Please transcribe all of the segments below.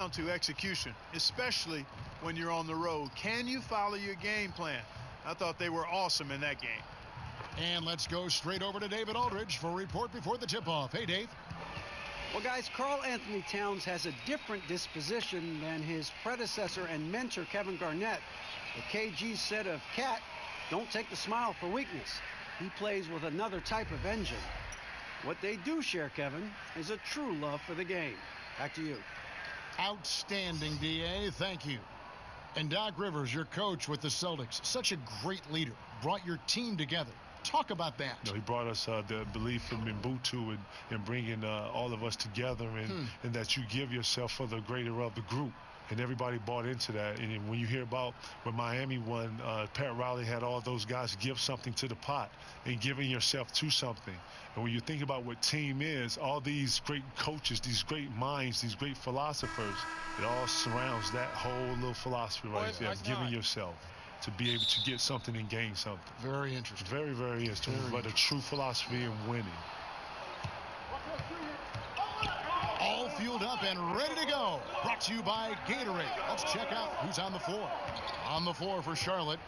down to execution, especially when you're on the road. Can you follow your game plan? I thought they were awesome in that game. And let's go straight over to David Aldridge for a report before the tip-off. Hey, Dave. Well, guys, Karl Anthony Towns has a different disposition than his predecessor and mentor, Kevin Garnett. The KG said of Cat, don't take the smile for weakness. He plays with another type of engine. What they do share, Kevin, is a true love for the game. Back to you. Outstanding, D.A. Thank you. And Doc Rivers, your coach with the Celtics, such a great leader, brought your team together. Talk about that. He brought us the belief in Mbutu and bringing all of us together and that you give yourself for the greater of the group. And everybody bought into that. And when you hear about when Miami won, Pat Riley had all those guys give something to the pot and giving yourself to something. And when you think about what team is, all these great coaches, these great minds, these great philosophers, it all surrounds that whole little philosophy right there, giving yourself to be able to get something and gain something. Very interesting. Very, very interesting. But a true philosophy in winning. All fueled up and ready to go. Brought to you by Gatorade. Let's check out who's on the floor. On the floor for Charlotte.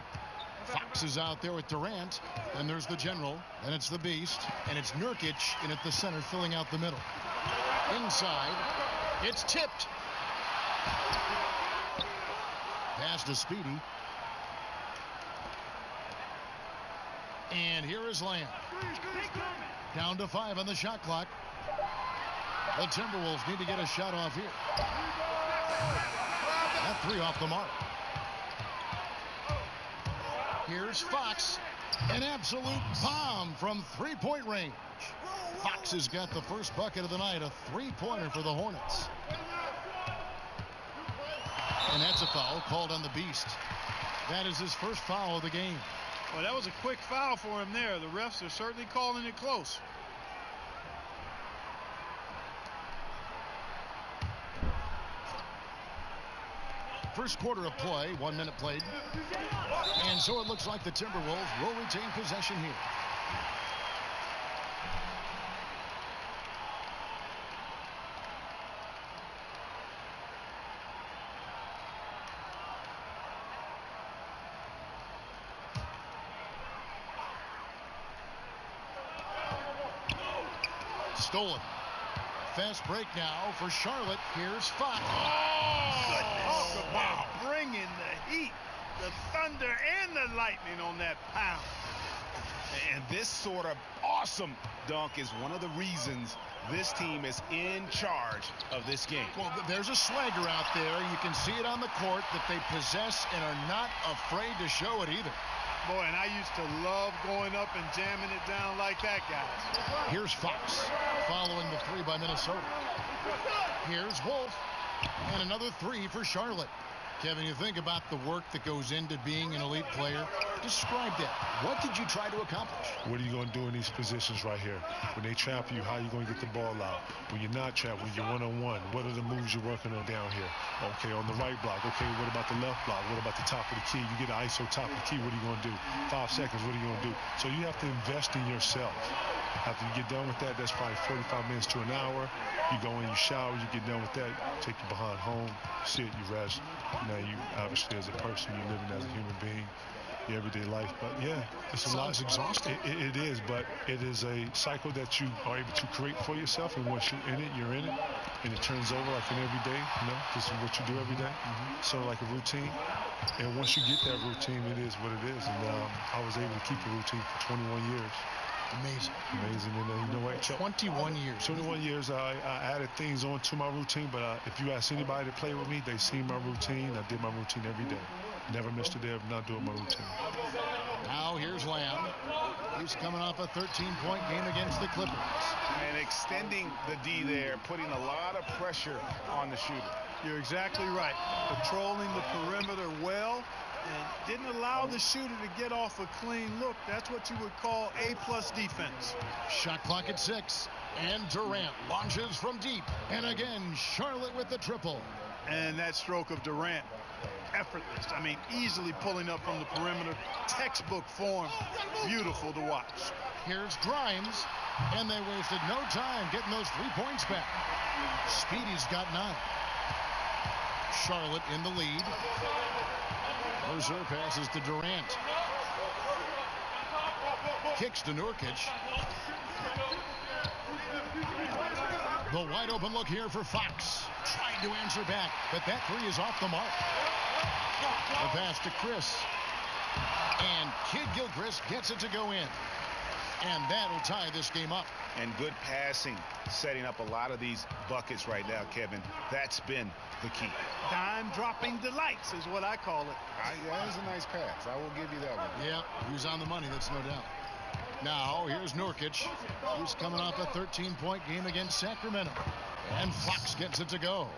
Fox is out there with Durant. Then there's the General. Then it's the Beast. And it's Nurkic in at the center, filling out the middle. Inside, it's tipped. Pass to Speedy. And here is Lamb. Down to 5 on the shot clock. The Timberwolves need to get a shot off here. That 3 off the mark. Here's Fox. An absolute bomb from three-point range. Fox has got the first bucket of the night, a three-pointer for the Hornets. And that's a foul called on the Beast. That is his first foul of the game. Well, that was a quick foul for him there. The refs are certainly calling it close. First quarter of play, 1 minute played. And so it looks like the Timberwolves will retain possession here. Stolen. Fast break now for Charlotte. Here's Fox. Talk about bringing the heat, the thunder, and the lightning on that pound. And this sort of awesome dunk is one of the reasons this team is in charge of this game. Well, there's a swagger out there. You can see it on the court that they possess and are not afraid to show it either. Boy, and I used to love going up and jamming it down like that, guys. Here's Fox following the 3 by Minnesota. Here's Wolf. And another 3 for Charlotte. Kevin, you think about the work that goes into being an elite player. Describe that. What did you try to accomplish? What are you going to do in these positions right here? When they trap you, how are you going to get the ball out? When you're not trapped, when you're one-on-one, what are the moves you're working on down here? Okay, on the right block. Okay, what about the left block? What about the top of the key? You get an ISO top of the key, what are you going to do? 5 seconds, what are you going to do? So you have to invest in yourself. After you get done with that, that's probably 45 minutes to an hour. You go in, you shower, you get done with that, take your behind home, sit, you rest. Now you, obviously, as a person, you're living as a human being, your everyday life. But yeah, it's a lot. Sounds exhausting. It is, but it is a cycle that you are able to create for yourself. And once you're in it, and it turns over like an every day. This is what you do every day. So like a routine. And once you get that routine, it is what it is. And I was able to keep a routine for 21 years. Amazing. And you know what? 21 years. 21 years, I added things on to my routine, but if you ask anybody to play with me, they see my routine. I did my routine every day. Never missed a day of not doing my routine. Now here's Lamb. He's coming off a 13-point game against the Clippers. And extending the D there, putting a lot of pressure on the shooter. You're exactly right. Patrolling the perimeter well and didn't allow the shooter to get off a clean look. That's what you would call A+ defense. Shot clock at 6. And Durant launches from deep. And again, Charlotte with the triple. And that stroke of Durant, effortless. I mean, easily pulling up from the perimeter. Textbook form. Beautiful to watch. Here's Grimes. And they wasted no time getting those 3 points back. Speedy's got 9. Charlotte in the lead. Mercer passes to Durant. Kicks to Nurkic. The wide open look here for Fox. Tried to answer back, but that three is off the mark. The pass to Chris. And Kid Gilchrist gets it to go in. And that'll tie this game up. And good passing, setting up a lot of these buckets right now, Kevin. That's been the key. Dime-dropping delights is what I call it. That is a nice pass. I will give you that one. Yeah, he was on the money, that's no doubt. Now, here's Nurkic. He's coming off a 13-point game against Sacramento. And Fox gets it to go.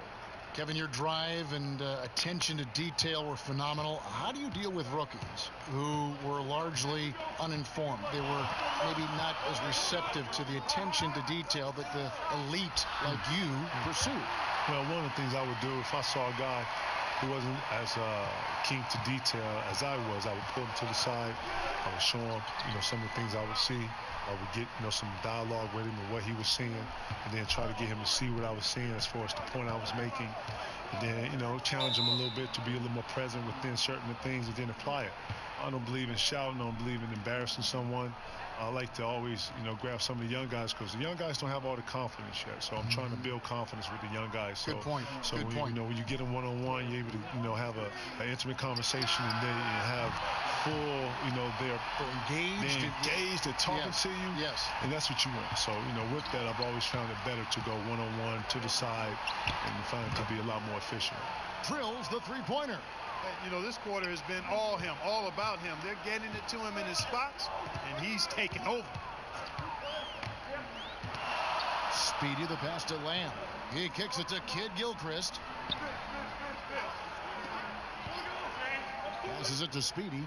Kevin, your drive and attention to detail were phenomenal. How do you deal with rookies who were largely uninformed? They were maybe not as receptive to the attention to detail that the elite like you pursue. Well, one of the things I would do if I saw a guy who wasn't as keen to detail as I was, I would pull him to the side. I would show him, some of the things I would see. I would get, some dialogue with him and what he was seeing, and then try to get him to see what I was seeing as far as the point I was making. And then, challenge him a little bit to be a little more present within certain things and then apply it. I don't believe in shouting. I don't believe in embarrassing someone. I like to always, grab some of the young guys because the young guys don't have all the confidence yet. So I'm trying to build confidence with the young guys. So, Good point. So Good point. when you get them one-on-one, you're able to, have an intimate conversation, and then you have full, they're engaged and talking to you. Yes. And that's what you want. So, with that, I've always found it better to go one-on-one to the side and find it to be a lot more efficient. Drills the three-pointer. This quarter has been all him, all about him. They're getting it to him in his spots, and he's taking over. Speedy, the pass to Lamb. He kicks it to Kid Gilchrist. Passes it to Speedy.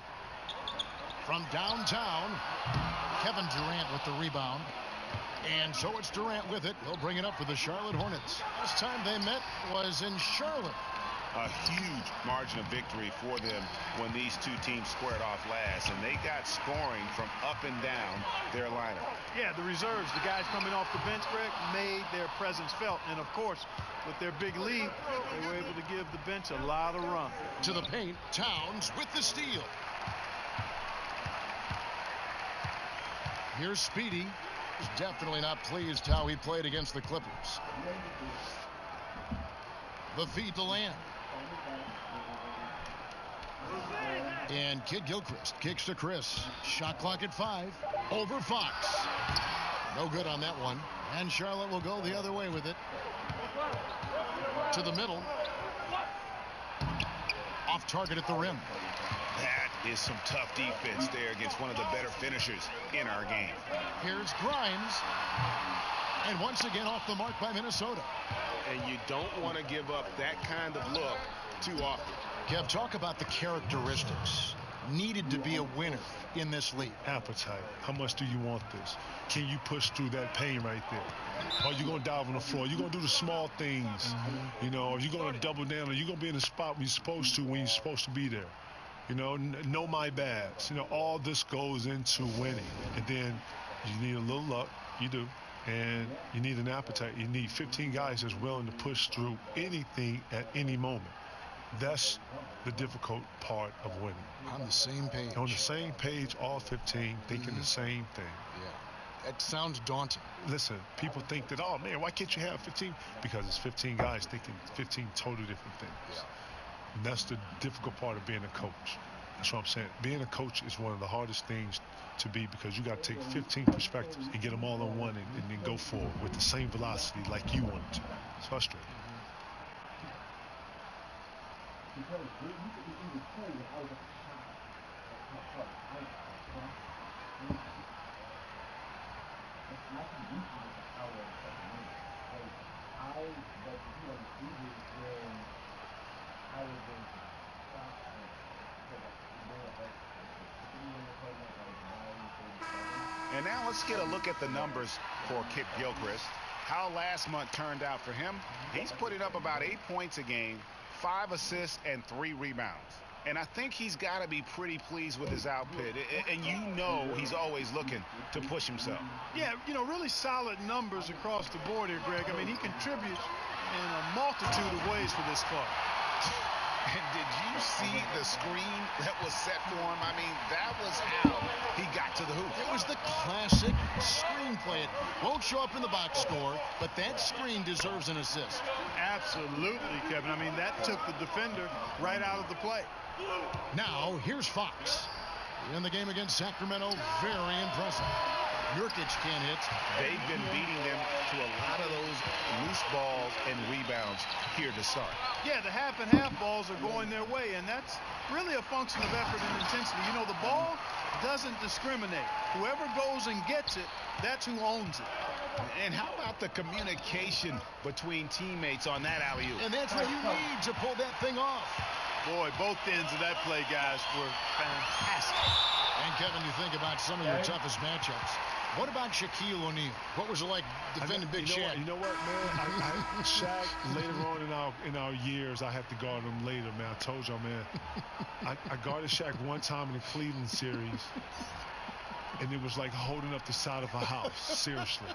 From downtown, Kevin Durant with the rebound. And so it's Durant with it. He'll bring it up for the Charlotte Hornets. Last time they met was in Charlotte. A huge margin of victory for them when these two teams squared off last, and they got scoring from up and down their lineup. Yeah, the reserves, the guys coming off the bench, Greg, made their presence felt. And, of course, with their big lead, they were able to give the bench a lot of run. To the paint, Towns with the steal. Here's Speedy. He's definitely not pleased how he played against the Clippers. The feed to Lamb. And Kid Gilchrist kicks to Chris. Shot clock at 5. Over Fox. No good on that one. And Charlotte will go the other way with it. To the middle. Off target at the rim. That is some tough defense there against one of the better finishers in our game. Here's Grimes. And once again off the mark by Minnesota. And you don't want to give up that kind of look too often. Kev, talk about the characteristics needed to be a winner in this league. Appetite. How much do you want this? Can you push through that pain right there? Are you going to dive on the floor? Are you going to do the small things? Are you going to double down? Are you going to be in the spot when you're supposed to, when you're supposed to be there? Know my bads. All this goes into winning. And then you need a little luck. You do. And you need an appetite. You need 15 guys that's willing to push through anything at any moment. That's the difficult part of winning. On the same page. On the same page, all 15 thinking the same thing. Yeah. That sounds daunting. Listen, people think that, oh, man, why can't you have 15? Because it's 15 guys thinking 15 totally different things. Yeah. And that's the difficult part of being a coach. That's what I'm saying. Being a coach is one of the hardest things to be because you got to take 15 perspectives and get them all on one and then go forward with the same velocity like you want to. It's frustrating. And now let's get a look at the numbers for Kid Gilchrist. How last month turned out for him. He's putting up about 8 points a game, 5 assists, and 3 rebounds. And I think he's got to be pretty pleased with his output. And he's always looking to push himself. Yeah, really solid numbers across the board here, Greg. I mean, he contributes in a multitude of ways for this club. And did you see the screen that was set for him? I mean, that was how he got to the hoop. It was the classic screenplay. It won't show up in the box score, but that screen deserves an assist. Absolutely, Kevin. I mean, that took the defender right out of the play. Now, here's Fox. In the game against Sacramento, very impressive. Nurkic can't hit. They've been beating them to a lot of those loose balls and rebounds here to start. Yeah, the half and half balls are going their way, and that's really a function of effort and intensity. You know, the ball doesn't discriminate. Whoever goes and gets it, that's who owns it. And how about the communication between teammates on that alley-oop? And that's what you need to pull that thing off. Boy, both ends of that play, guys, were fantastic. And, Kevin, you think about some of your toughest matchups. What about Shaquille O'Neal? What was it like defending Big Shaq? You know what, man? Shaq, later on in our years, I had to guard him later, man. I told y'all, man. I guarded Shaq one time in the Cleveland series, and it was like holding up the side of a house. Seriously.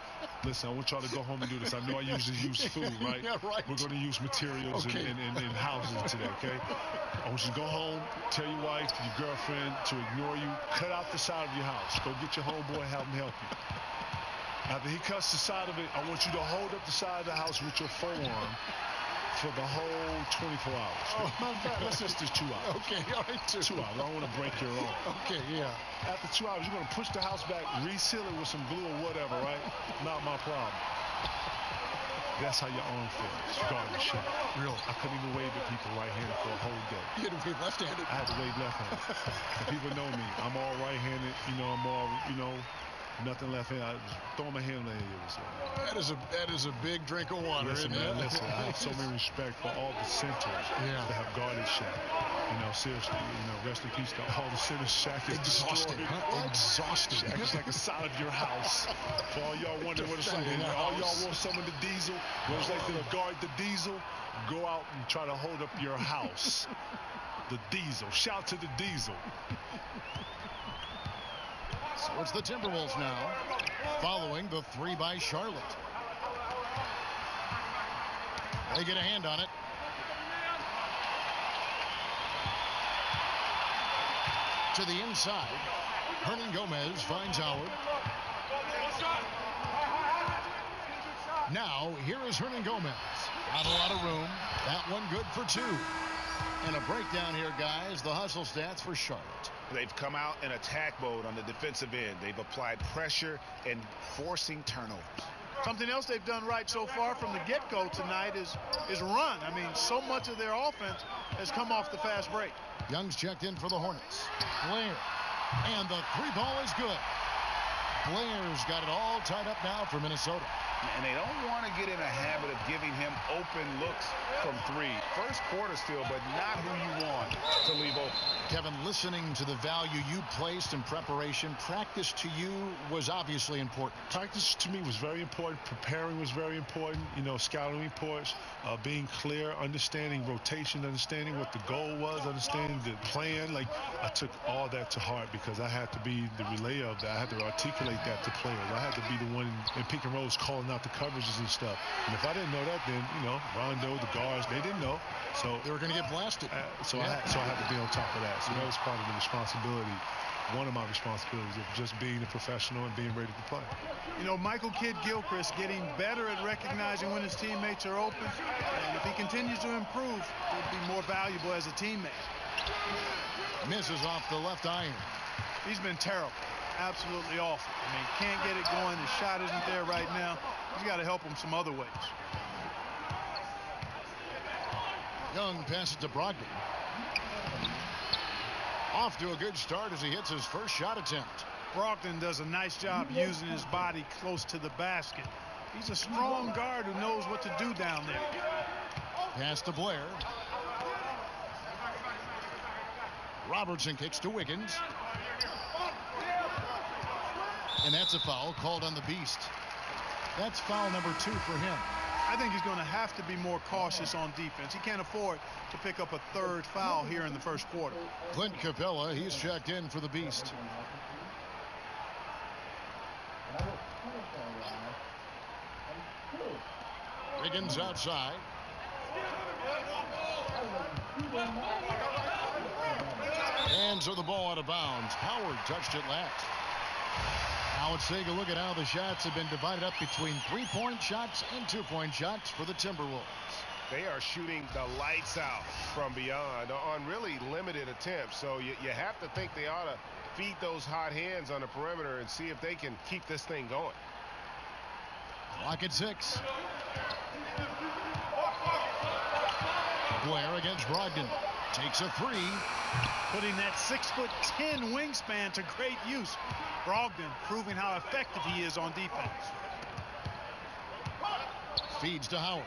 Listen, I want y'all to go home and do this. I know I usually use food, right? Yeah, right. We're going to use materials in houses today, okay? I want you to go home, tell your wife, your girlfriend to ignore you. Cut out the side of your house. Go get your homeboy, have him help you. After he cuts the side of it, I want you to hold up the side of the house with your forearm for the whole 24 hours. Oh. Matter of fact, let's just do 2 hours. Okay, all right, 2 hours. I don't want to break your arm. Okay, yeah. After 2 hours, you're going to push the house back, reseal it with some glue or whatever, right? Not my problem. That's how your arm feels. Guarding shot. Really? I couldn't even wave at people right-handed for a whole day. You had to wave left-handed? I had to wave left-handed. And people know me. I'm all right-handed. I'm all, nothing left-handed. I just throw my hand in the That is a big drink of water, listen, isn't man, it? listen, I have so many respect for all the centers that have guarded Shaq. Seriously, rest in peace to all the centers. Shaq is exhausted. destroyed. Exhausted. Shaq is like the side of your house. For all y'all wondering what it's like, and all y'all want some of the diesel, what it's like to guard the diesel, go out and try to hold up your house. The diesel. Shout to the diesel. So it's the Timberwolves now, following the 3 by Charlotte. They get a hand on it. To the inside. Hernan Gomez finds Howard. Now, here is Hernan Gomez. Not a lot of room. That one good for 2. And a breakdown here, guys. The hustle stats for Charlotte. They've come out in attack mode on the defensive end. They've applied pressure and forcing turnovers. Something else they've done right so far from the get-go tonight is run. I mean, so much of their offense has come off the fast break. Young's checked in for the Hornets. Blair. And the 3-ball is good. Blair's got it all tied up now for Minnesota. And they don't want to get in a habit of giving him open looks from 3. First quarter still, but not who you want to leave open. Kevin, listening to the value you placed in preparation, practice to you was obviously important. Practice to me was very important. Preparing was very important. Scouting reports, being clear, understanding rotation, understanding what the goal was, understanding the plan. I took all that to heart because I had to be the relay of that. I had to articulate that to players. I had to be the one in pick and rolls calling out the coverages and stuff. And if I didn't know that, then, Rondo, the guards, they didn't know. So they were going to get blasted. I had to be on top of that. So that was part of the responsibility, one of my responsibilities of just being a professional and being ready to play. Michael Kidd-Gilchrist getting better at recognizing when his teammates are open. And if he continues to improve, he'll be more valuable as a teammate. Misses off the left iron. He's been terrible. Absolutely awful. I mean, can't get it going. His shot isn't there right now. He's got to help him some other ways. Young passes to Brogdon. Off to a good start as he hits his first shot attempt. Brogdon does a nice job using his body close to the basket. He's a strong guard who knows what to do down there. Pass to Blair. Robertson kicks to Wiggins. And that's a foul called on the Beast. That's foul number 2 for him. I think he's going to have to be more cautious on defense. He can't afford to pick up a 3rd foul here in the first quarter. Clint Capella, he's checked in for the Beast. Wiggins outside. And so the ball out of bounds. Howard touched it last. Now let's take a look at how the shots have been divided up between 3-point shots and 2-point shots for the Timberwolves. They are shooting the lights out from beyond on really limited attempts. So you have to think they ought to feed those hot hands on the perimeter and see if they can keep this thing going. Clock at 6. Blair against Brogdon. Takes a 3. Putting that 6'10" wingspan to great use. Brogdon proving how effective he is on defense. Feeds to Howard.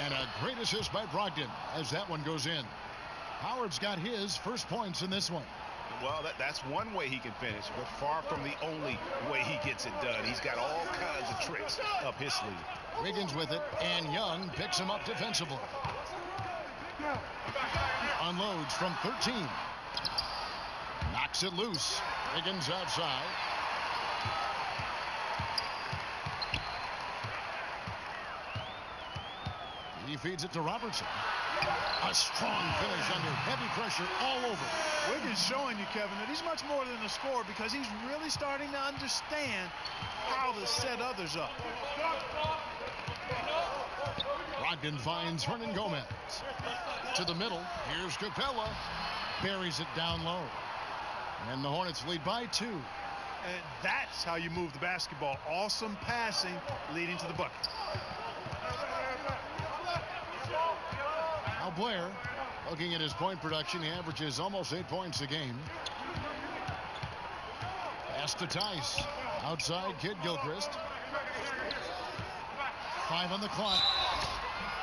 And a great assist by Brogdon as that one goes in. Howard's got his first points in this one. Well, that's one way he can finish, but far from the only way he gets it done. He's got all kinds of tricks up his sleeve. Wiggins with it, and Young picks him up defensively. Unloads from 13. Knocks it loose. Wiggins outside. He feeds it to Robertson. A strong finish under heavy pressure all over. Wiggins showing you, Kevin, that he's much more than a scorer because he's really starting to understand how to set others up. Brogdon finds Hernan Gomez. To the middle. Here's Capella. Buries it down low. And the Hornets lead by 2. And that's how you move the basketball. Awesome passing leading to the bucket. Now Blair, looking at his point production, he averages almost 8 points a game. Pass to Tice. Outside, Kid Gilchrist. 5 on the clock.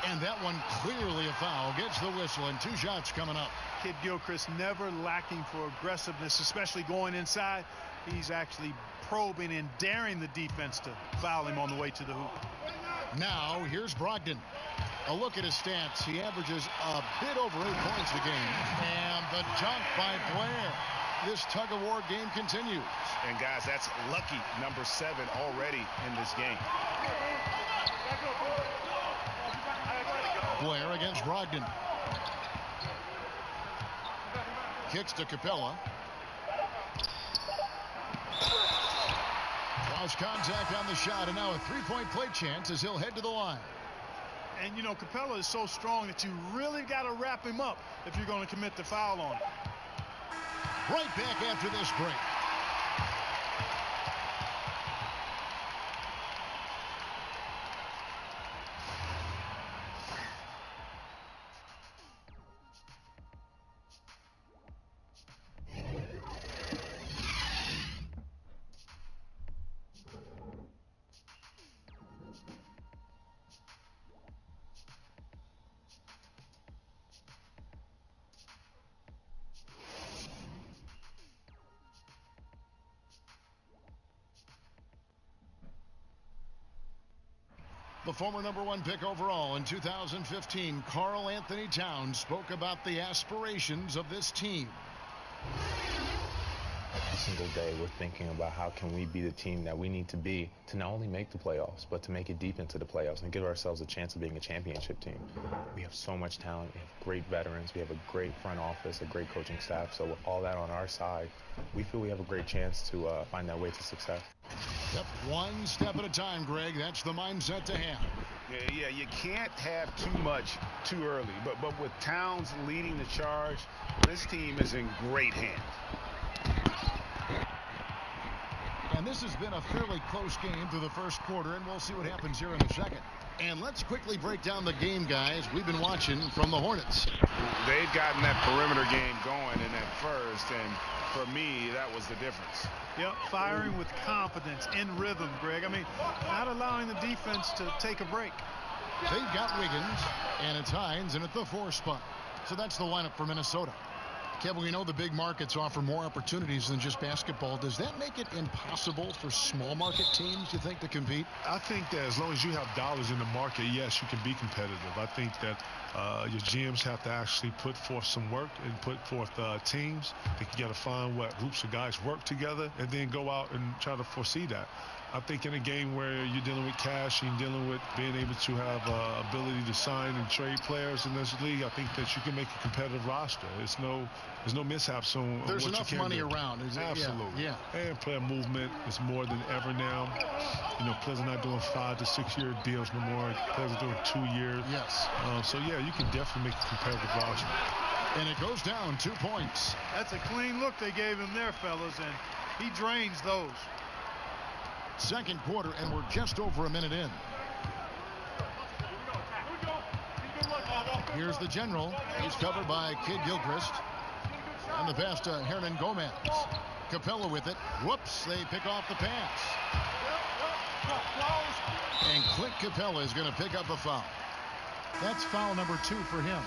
And that one clearly a foul. Gets the whistle, and 2 shots coming up. Kid Gilchrist never lacking for aggressiveness, especially going inside. He's actually probing and daring the defense to foul him on the way to the hoop. Now, here's Brogdon. A look at his stats. He averages a bit over 8 points a game. And the dunk by Blair. This tug-of-war game continues. And, guys, that's lucky number 7 already in this game. Blair against Brogdon. Kicks to Capella. Draws contact on the shot, and now a 3-point play chance as he'll head to the line. And, you know, Capella is so strong that you really got to wrap him up if you're going to commit the foul on him. Right back after this break. The former #1 pick overall in 2015, Karl Anthony Towns, spoke about the aspirations of this team. Every single day we're thinking about how can we be the team that we need to be to not only make the playoffs, but to make it deep into the playoffs and give ourselves a chance of being a championship team. We have so much talent. We have great veterans. We have a great front office, a great coaching staff. So with all that on our side, we feel we have a great chance to find that way to success. Yep, one step at a time, Greg. That's the mindset to have. Yeah, you can't have too much too early. But with Towns leading the charge, this team is in great hands. And this has been a fairly close game through the first quarter, and we'll see what happens here in the second. And let's quickly break down the game, guys. We've been watching from the Hornets. They've gotten that perimeter game going in that first, and for me, that was the difference. Yep, firing with confidence, in rhythm, Greg. I mean, not allowing the defense to take a break. They've got Wiggins, and it's Hines in at the 4 spot. So that's the lineup for Minnesota. Kevin, we know the big markets offer more opportunities than just basketball. Does that make it impossible for small market teams, you think, to compete? I think that as long as you have dollars in the market, yes, you can be competitive. I think that your GMs have to actually put forth some work and put forth teams. I think you got to find what groups of guys work together and then go out and try to foresee that. I think in a game where you're dealing with cash and you're dealing with being able to have ability to sign and trade players in this league, I think that you can make a competitive roster. There's no mishaps on There's what enough you can money do. around. Absolutely. Yeah. And player movement is more than ever now. You know, players are not doing 5 to 6 year deals no more. Players are doing 2 years. Yes. So yeah, you can definitely make a competitive roster. And it goes down 2 points. That's a clean look they gave him there, fellas, and he drains those. Second quarter, and we're just over a minute in. Here's the general. He's covered by Kid Gilchrist. And the pass to Hernan Gomez. Capella with it. Whoops, they pick off the pass. And Clint Capella is going to pick up a foul. That's foul number 2 for him.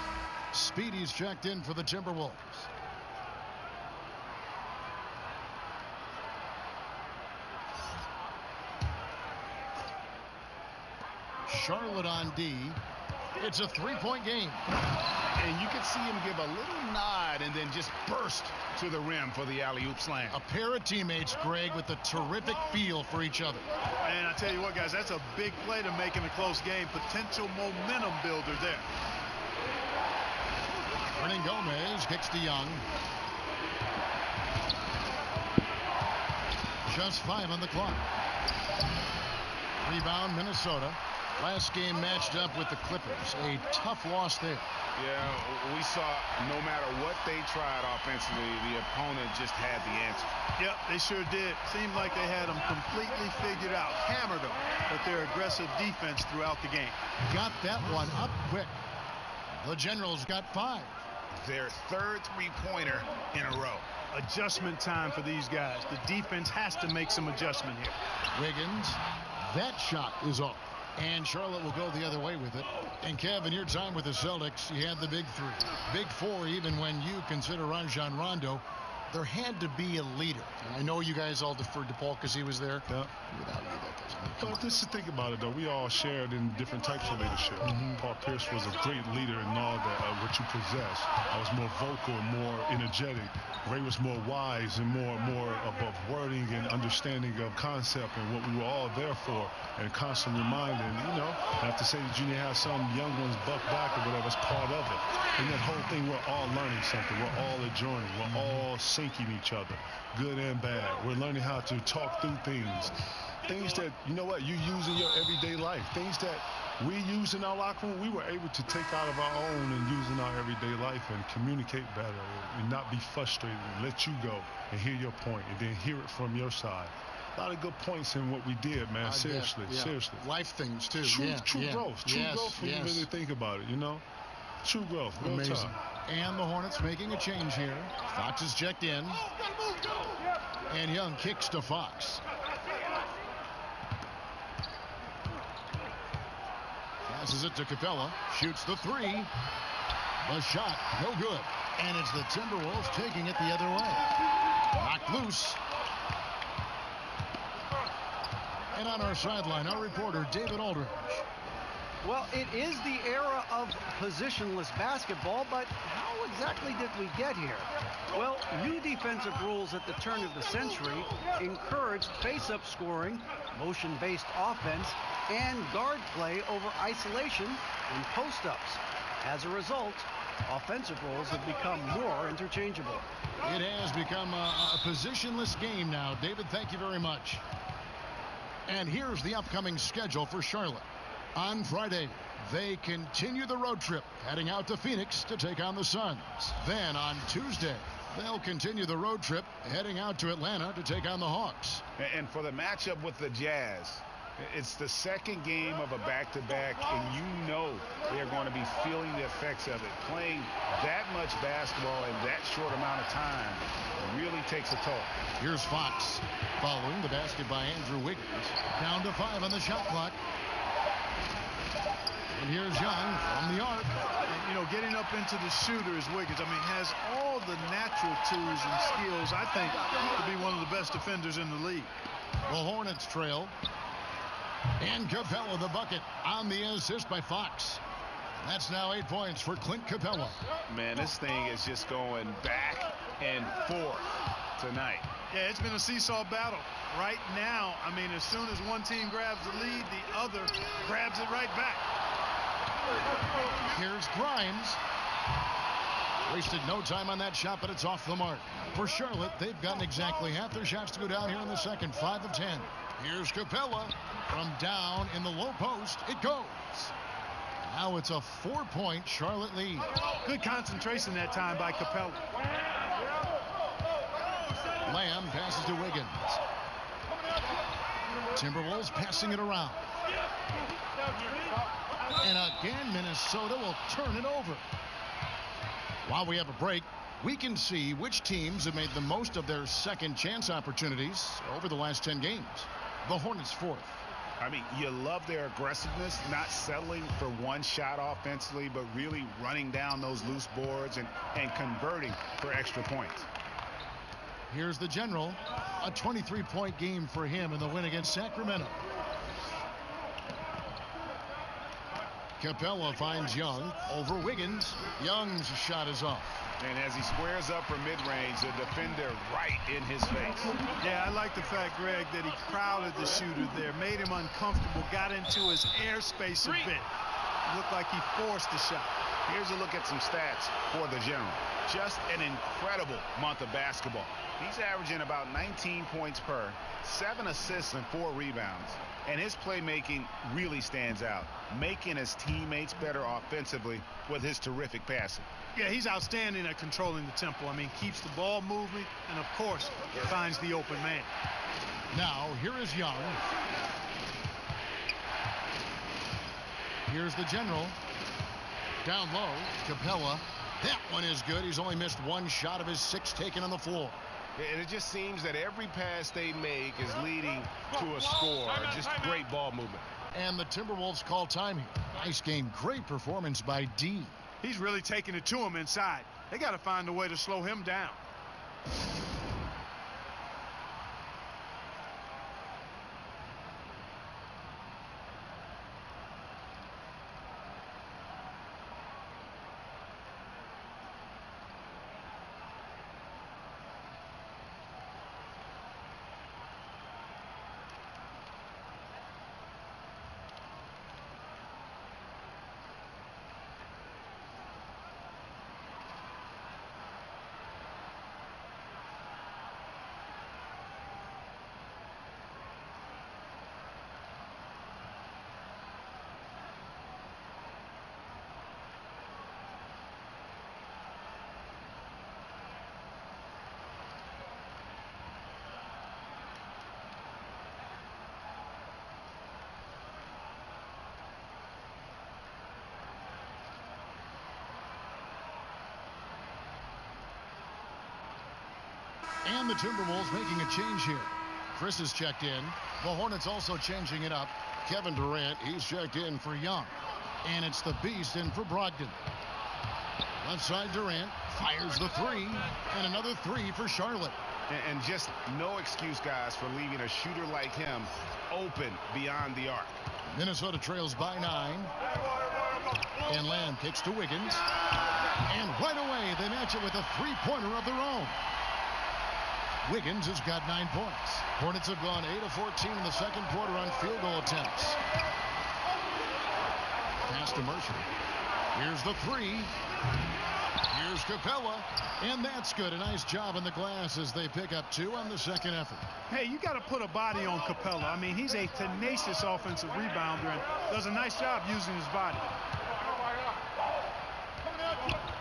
Speedy's checked in for the Timberwolves. Charlotte on D. It's a 3-point game. And you could see him give a little nod and then just burst to the rim for the alley-oop slam. A pair of teammates, Greg, with a terrific feel for each other. And I tell you what, guys, that's a big play to make in a close game. Potential momentum builder there. Hernan Gomez kicks to Young. Just 5 on the clock. Rebound, Minnesota. Last game matched up with the Clippers. A tough loss there. Yeah, we saw no matter what they tried offensively, the opponent just had the answer. Yep, they sure did. Seemed like they had them completely figured out. Hammered them with their aggressive defense throughout the game. Got that one up quick. The Generals got 5. Their third three-pointer in a row. Adjustment time for these guys. The defense has to make some adjustment here. Wiggins, that shot is off. And Charlotte will go the other way with it. And Kev, in your time with the Celtics, you had the big 3. Big 4, even when you consider Rajon Rondo. There had to be a leader. And I know you guys all deferred to Paul because he was there. Yeah. Without you, that doesn't. But just to think about it, though, we all shared in different types of leadership. Paul Pierce was a great leader in all that what you possess. I was more vocal, more energetic. Ray was more wise and more above wording and understanding of concept and what we were all there for, and constant reminding. You know, I have to say that you have some young ones buck back or whatever. It's part of it. And that whole thing, we're all learning something. We're all adjoining. We're all sinking each other, good and bad. We're learning how to talk through things that, you know what, you use in your everyday life. Things that we use in our locker room, we were able to take out of our own and use in our everyday life and communicate better and not be frustrated and let you go and hear your point and then hear it from your side. A lot of good points in what we did, man. Seriously. Life things, too. True growth. True growth when you really think about it, you know? True growth. Amazing. Time. And the Hornets making a change here. Fox is checked in. And Young kicks to Fox. Passes it to Capella. Shoots the 3. The shot, no good. And it's the Timberwolves taking it the other way. Knocked loose. And on our sideline, our reporter, David Aldridge. Well, it is the era of positionless basketball, but how exactly did we get here? Well, new defensive rules at the turn of the century encouraged face-up scoring, motion-based offense, and guard play over isolation and post-ups. As a result, offensive roles have become more interchangeable. It has become a positionless game now. David, thank you very much. And here's the upcoming schedule for Charlotte. On Friday, they continue the road trip, heading out to Phoenix to take on the Suns. Then on Tuesday, they'll continue the road trip, heading out to Atlanta to take on the Hawks. And for the matchup with the Jazz, it's the second game of a back-to-back, and you know they're going to be feeling the effects of it. Playing that much basketball in that short amount of time really takes a toll. Here's Fox following the basket by Andrew Wiggins. Down to 5 on the shot clock. And here's Young from the arc. And, you know, getting up into the shooter is Wiggins. I mean, has all the natural tools and skills, I think, to be one of the best defenders in the league. The Hornets trail. And Capella the bucket on the assist by Fox. That's now 8 points for Clint Capella. Man, this thing is just going back and forth. tonight. Yeah, it's been a seesaw battle. Right now, I mean, as soon as one team grabs the lead, the other grabs it right back. Here's Grimes. Wasted no time on that shot, but it's off the mark. For Charlotte, they've gotten exactly half their shots to go down here in the second, 5 of 10. Here's Capella. From down in the low post, it goes. Now it's a 4-point Charlotte lead. Good concentration that time by Capella. Lamb passes to Wiggins. Timberwolves passing it around. And again, Minnesota will turn it over. While we have a break, we can see which teams have made the most of their second chance opportunities over the last 10 games. The Hornets fourth. I mean, you love their aggressiveness, not settling for one shot offensively, but really running down those loose boards and converting for extra points. Here's the General. A 23-point game for him in the win against Sacramento. Capella finds Young over Wiggins. Young's shot is off. And as he squares up for mid-range, the defender right in his face. Yeah, I like the fact, Greg, that he crowded the shooter there, made him uncomfortable, got into his airspace a bit. Looked like he forced the shot. Here's a look at some stats for the General. Just an incredible month of basketball. He's averaging about 19 points per, 7 assists and 4 rebounds. And his playmaking really stands out, making his teammates better offensively with his terrific passing. Yeah, he's outstanding at controlling the tempo. I mean, keeps the ball moving and, of course, finds the open man. Now, here is Young. Here's the General. Down low, Capella. That one is good. He's only missed one shot of his 6 taken on the floor. And it just seems that every pass they make is leading to a score. Just great ball movement. And the Timberwolves call time here. Nice game. Great performance by D. He's really taking it to him inside. They got to find a way to slow him down. And the Timberwolves making a change here. Chris is checked in. The Hornets also changing it up. Kevin Durant, he's checked in for Young. And it's the Beast in for Brogdon. Left side Durant fires the 3. And another 3 for Charlotte. And just no excuse, guys, for leaving a shooter like him open beyond the arc. Minnesota trails by 9. And Lamb kicks to Wiggins. And right away, they match it with a 3-pointer of their own. Wiggins has got 9 points. Hornets have gone 8 of 14 in the second quarter on field goal attempts. Pass to Mercer. Here's the 3. Here's Capella. And that's good. A nice job in the glass as they pick up 2 on the second effort. Hey, you got to put a body on Capella. I mean, he's a tenacious offensive rebounder and does a nice job using his body.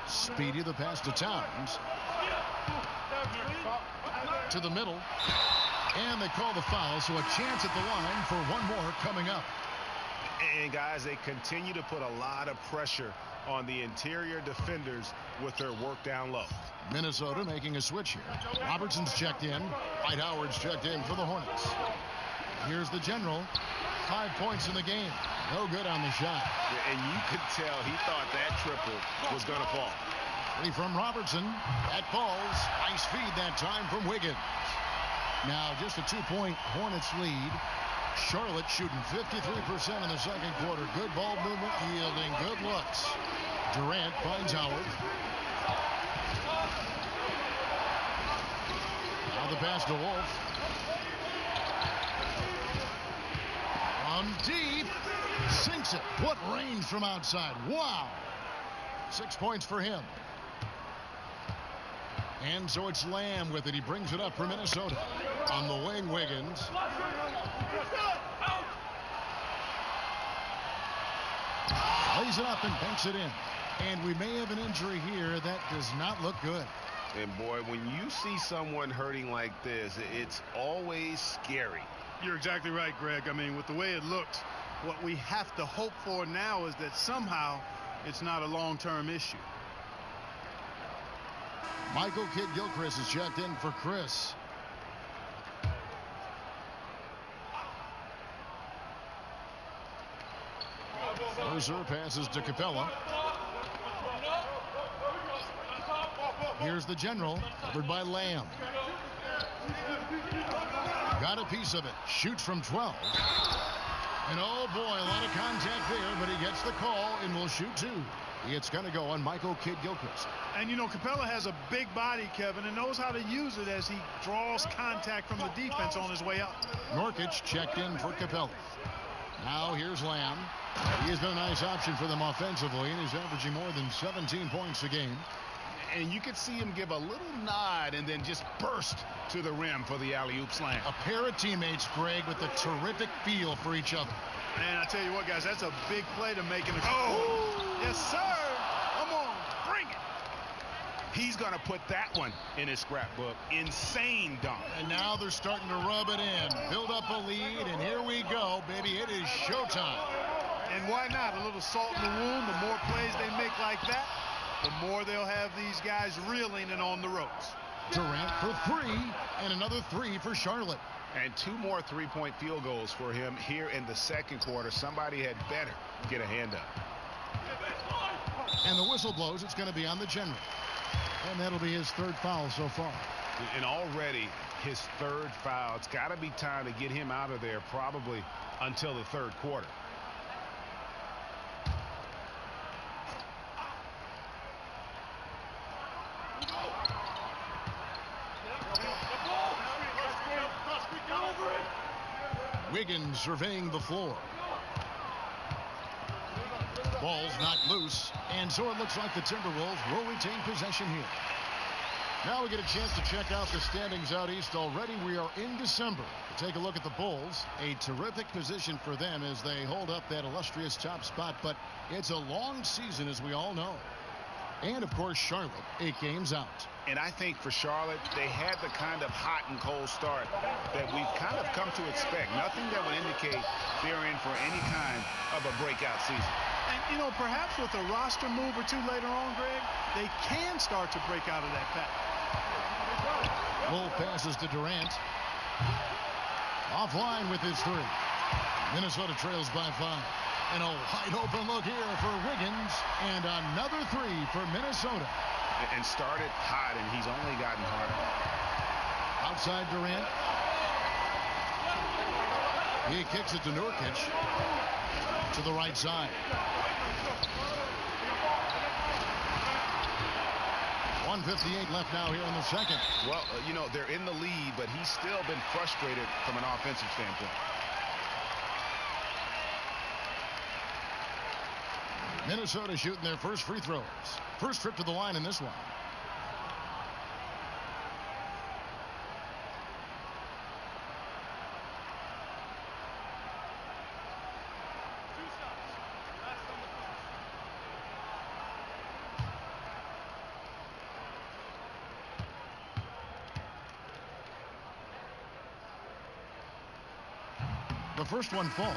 Speedy, the pass to Towns. To the middle. And they call the foul, so a chance at the line for one more coming up. And, guys, they continue to put a lot of pressure on the interior defenders with their work down low. Minnesota making a switch here. Robertson's checked in. Dwight Howard's checked in for the Hornets. Here's the General. 5 points in the game. No good on the shot. And you could tell he thought that triple was going to fall. 3 from Robertson. That falls. Nice feed that time from Wiggins. Now just a 2-point Hornets lead. Charlotte shooting 53% in the second quarter. Good ball movement, yielding good looks. Durant finds Howard. the pass to Wolf. From deep. Sinks it. What range from outside. Wow. 6 points for him. And so it's Lamb with it. He brings it up for Minnesota. On the wing, Wiggins. Lays it up and banks it in. And we may have an injury here. That does not look good. And boy, when you see someone hurting like this, it's always scary. You're exactly right, Greg. I mean, with the way it looks, what we have to hope for now is that somehow it's not a long-term issue. Michael Kidd-Gilchrist is checked in for Chris. Mercer passes to Capella. Here's the general, covered by Lamb. Got a piece of it. Shoots from 12. And oh boy, a lot of contact there, but he gets the call and will shoot two. It's going to go on Michael Kidd-Gilchrist. And you know, Capella has a big body, Kevin, and knows how to use it as he draws contact from the defense on his way up. Nurkic checked in for Capella. Now here's Lamb. He has been a nice option for them offensively, and he's averaging more than 17 points a game. And you could see him give a little nod and then just burst to the rim for the alley-oop slam. A pair of teammates, Greg, with a terrific feel for each other. And I tell you what, guys, that's a big play to make in a... Oh! Yes, sir! Come on, bring it! He's going to put that one in his scrapbook. Insane dunk. And now they're starting to rub it in. Build up a lead, and here we go, baby. It is showtime. And why not? A little salt in the wound. The more plays they make like that, the more they'll have these guys reeling and on the ropes. Durant for three, and another three for Charlotte. And two more three-point field goals for him here in the second quarter. Somebody had better get a hand up. And the whistle blows. It's going to be on the general. And that'll be his third foul so far. And already his third foul. It's got to be time to get him out of there probably until the third quarter. Wiggins surveying the floor. Ball's knocked loose, and so it looks like the Timberwolves will retain possession here. Now we get a chance to check out the standings out east already. We are in December. To take a look at the Bulls, a terrific position for them as they hold up that illustrious top spot, but it's a long season, as we all know. And, of course, Charlotte, 8 games out. And I think for Charlotte, they had the kind of hot and cold start that we've kind of come to expect. Nothing that would indicate they're in for any kind of a breakout season. And, you know, perhaps with a roster move or two later on, Greg, they can start to break out of that pattern. Wolf passes to Durant. Offline with his three. Minnesota trails by 5. And a wide open look here for Wiggins. And another three for Minnesota. And started hot, and he's only gotten harder. Outside Durant. He kicks it to Nurkic. To the right side. 1:58 left now here in the second. Well, you know, they're in the lead, but he's still been frustrated from an offensive standpoint. Minnesota shooting their first free throws. First trip to the line in this one. The first one falls.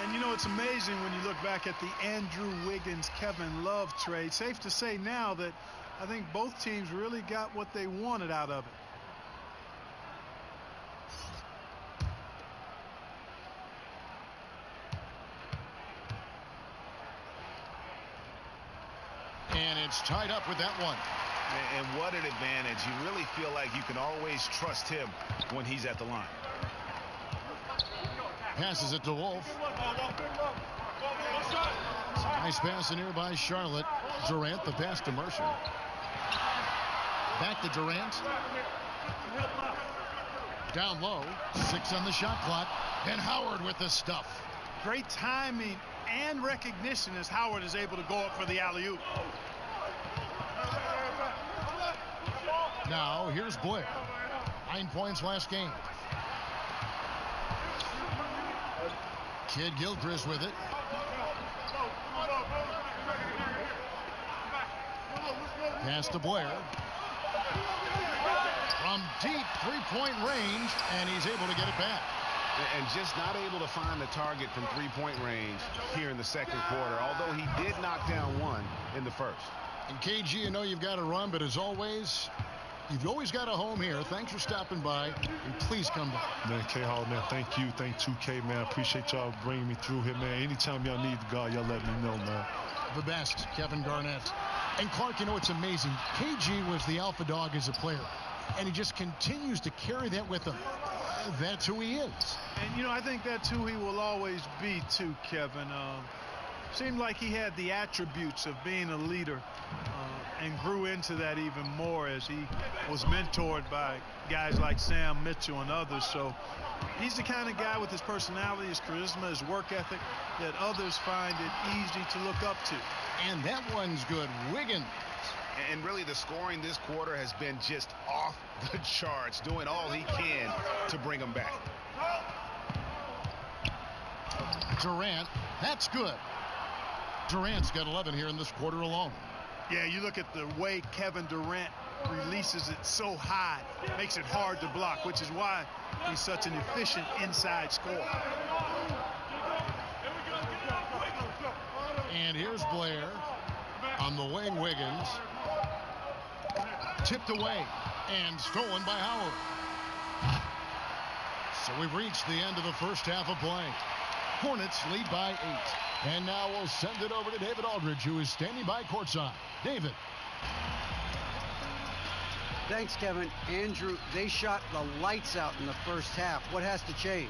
And, you know, it's amazing when you look back at the Andrew Wiggins, Kevin Love trade. Safe to say now that I think both teams really got what they wanted out of it. And it's tied up with that one. And what an advantage. You really feel like you can always trust him when he's at the line. Passes it to Wolf. Nice pass in here by Charlotte. Durant, the pass to Mercer. Back to Durant. Down low, 6 on the shot clock, and Howard with the stuff. Great timing and recognition as Howard is able to go up for the alley-oop. Now, here's Blair. 9 points last game. Kid Gilchrist with it. Pass to Blair. From deep three-point range, and he's able to get it back. And just not able to find the target from three-point range here in the second quarter, although he did knock down one in the first. And KG, you know you've got to run, but as always, you've always got a home here. Thanks for stopping by, and please come back. Man, K-Hall, man, thank you. Thank 2K, man. Appreciate y'all bringing me through here, man. Anytime y'all need the guard, y'all let me know, man. The best, Kevin Garnett. And Clark, you know, it's amazing. KG was the alpha dog as a player, and he just continues to carry that with him. That's who he is. And, you know, I think that's who he will always be, too, Kevin. Seemed like he had the attributes of being a leader and grew into that even more as he was mentored by guys like Sam Mitchell and others. So he's the kind of guy with his personality, his charisma, his work ethic that others find it easy to look up to. And that one's good. Wiggins. And really the scoring this quarter has been just off the charts, doing all he can to bring them back. Durant, that's good. Durant's got 11 here in this quarter alone. Yeah, you look at the way Kevin Durant releases it so high, makes it hard to block, which is why he's such an efficient inside scorer. And here's Blair on the wing. Wiggins tipped away and stolen by Howard. So we've reached the end of the first half of play. Hornets lead by 8. And now we'll send it over to David Aldridge, who is standing by courtside. David. Thanks, Kevin. Andrew, they shot the lights out in the first half. What has to change?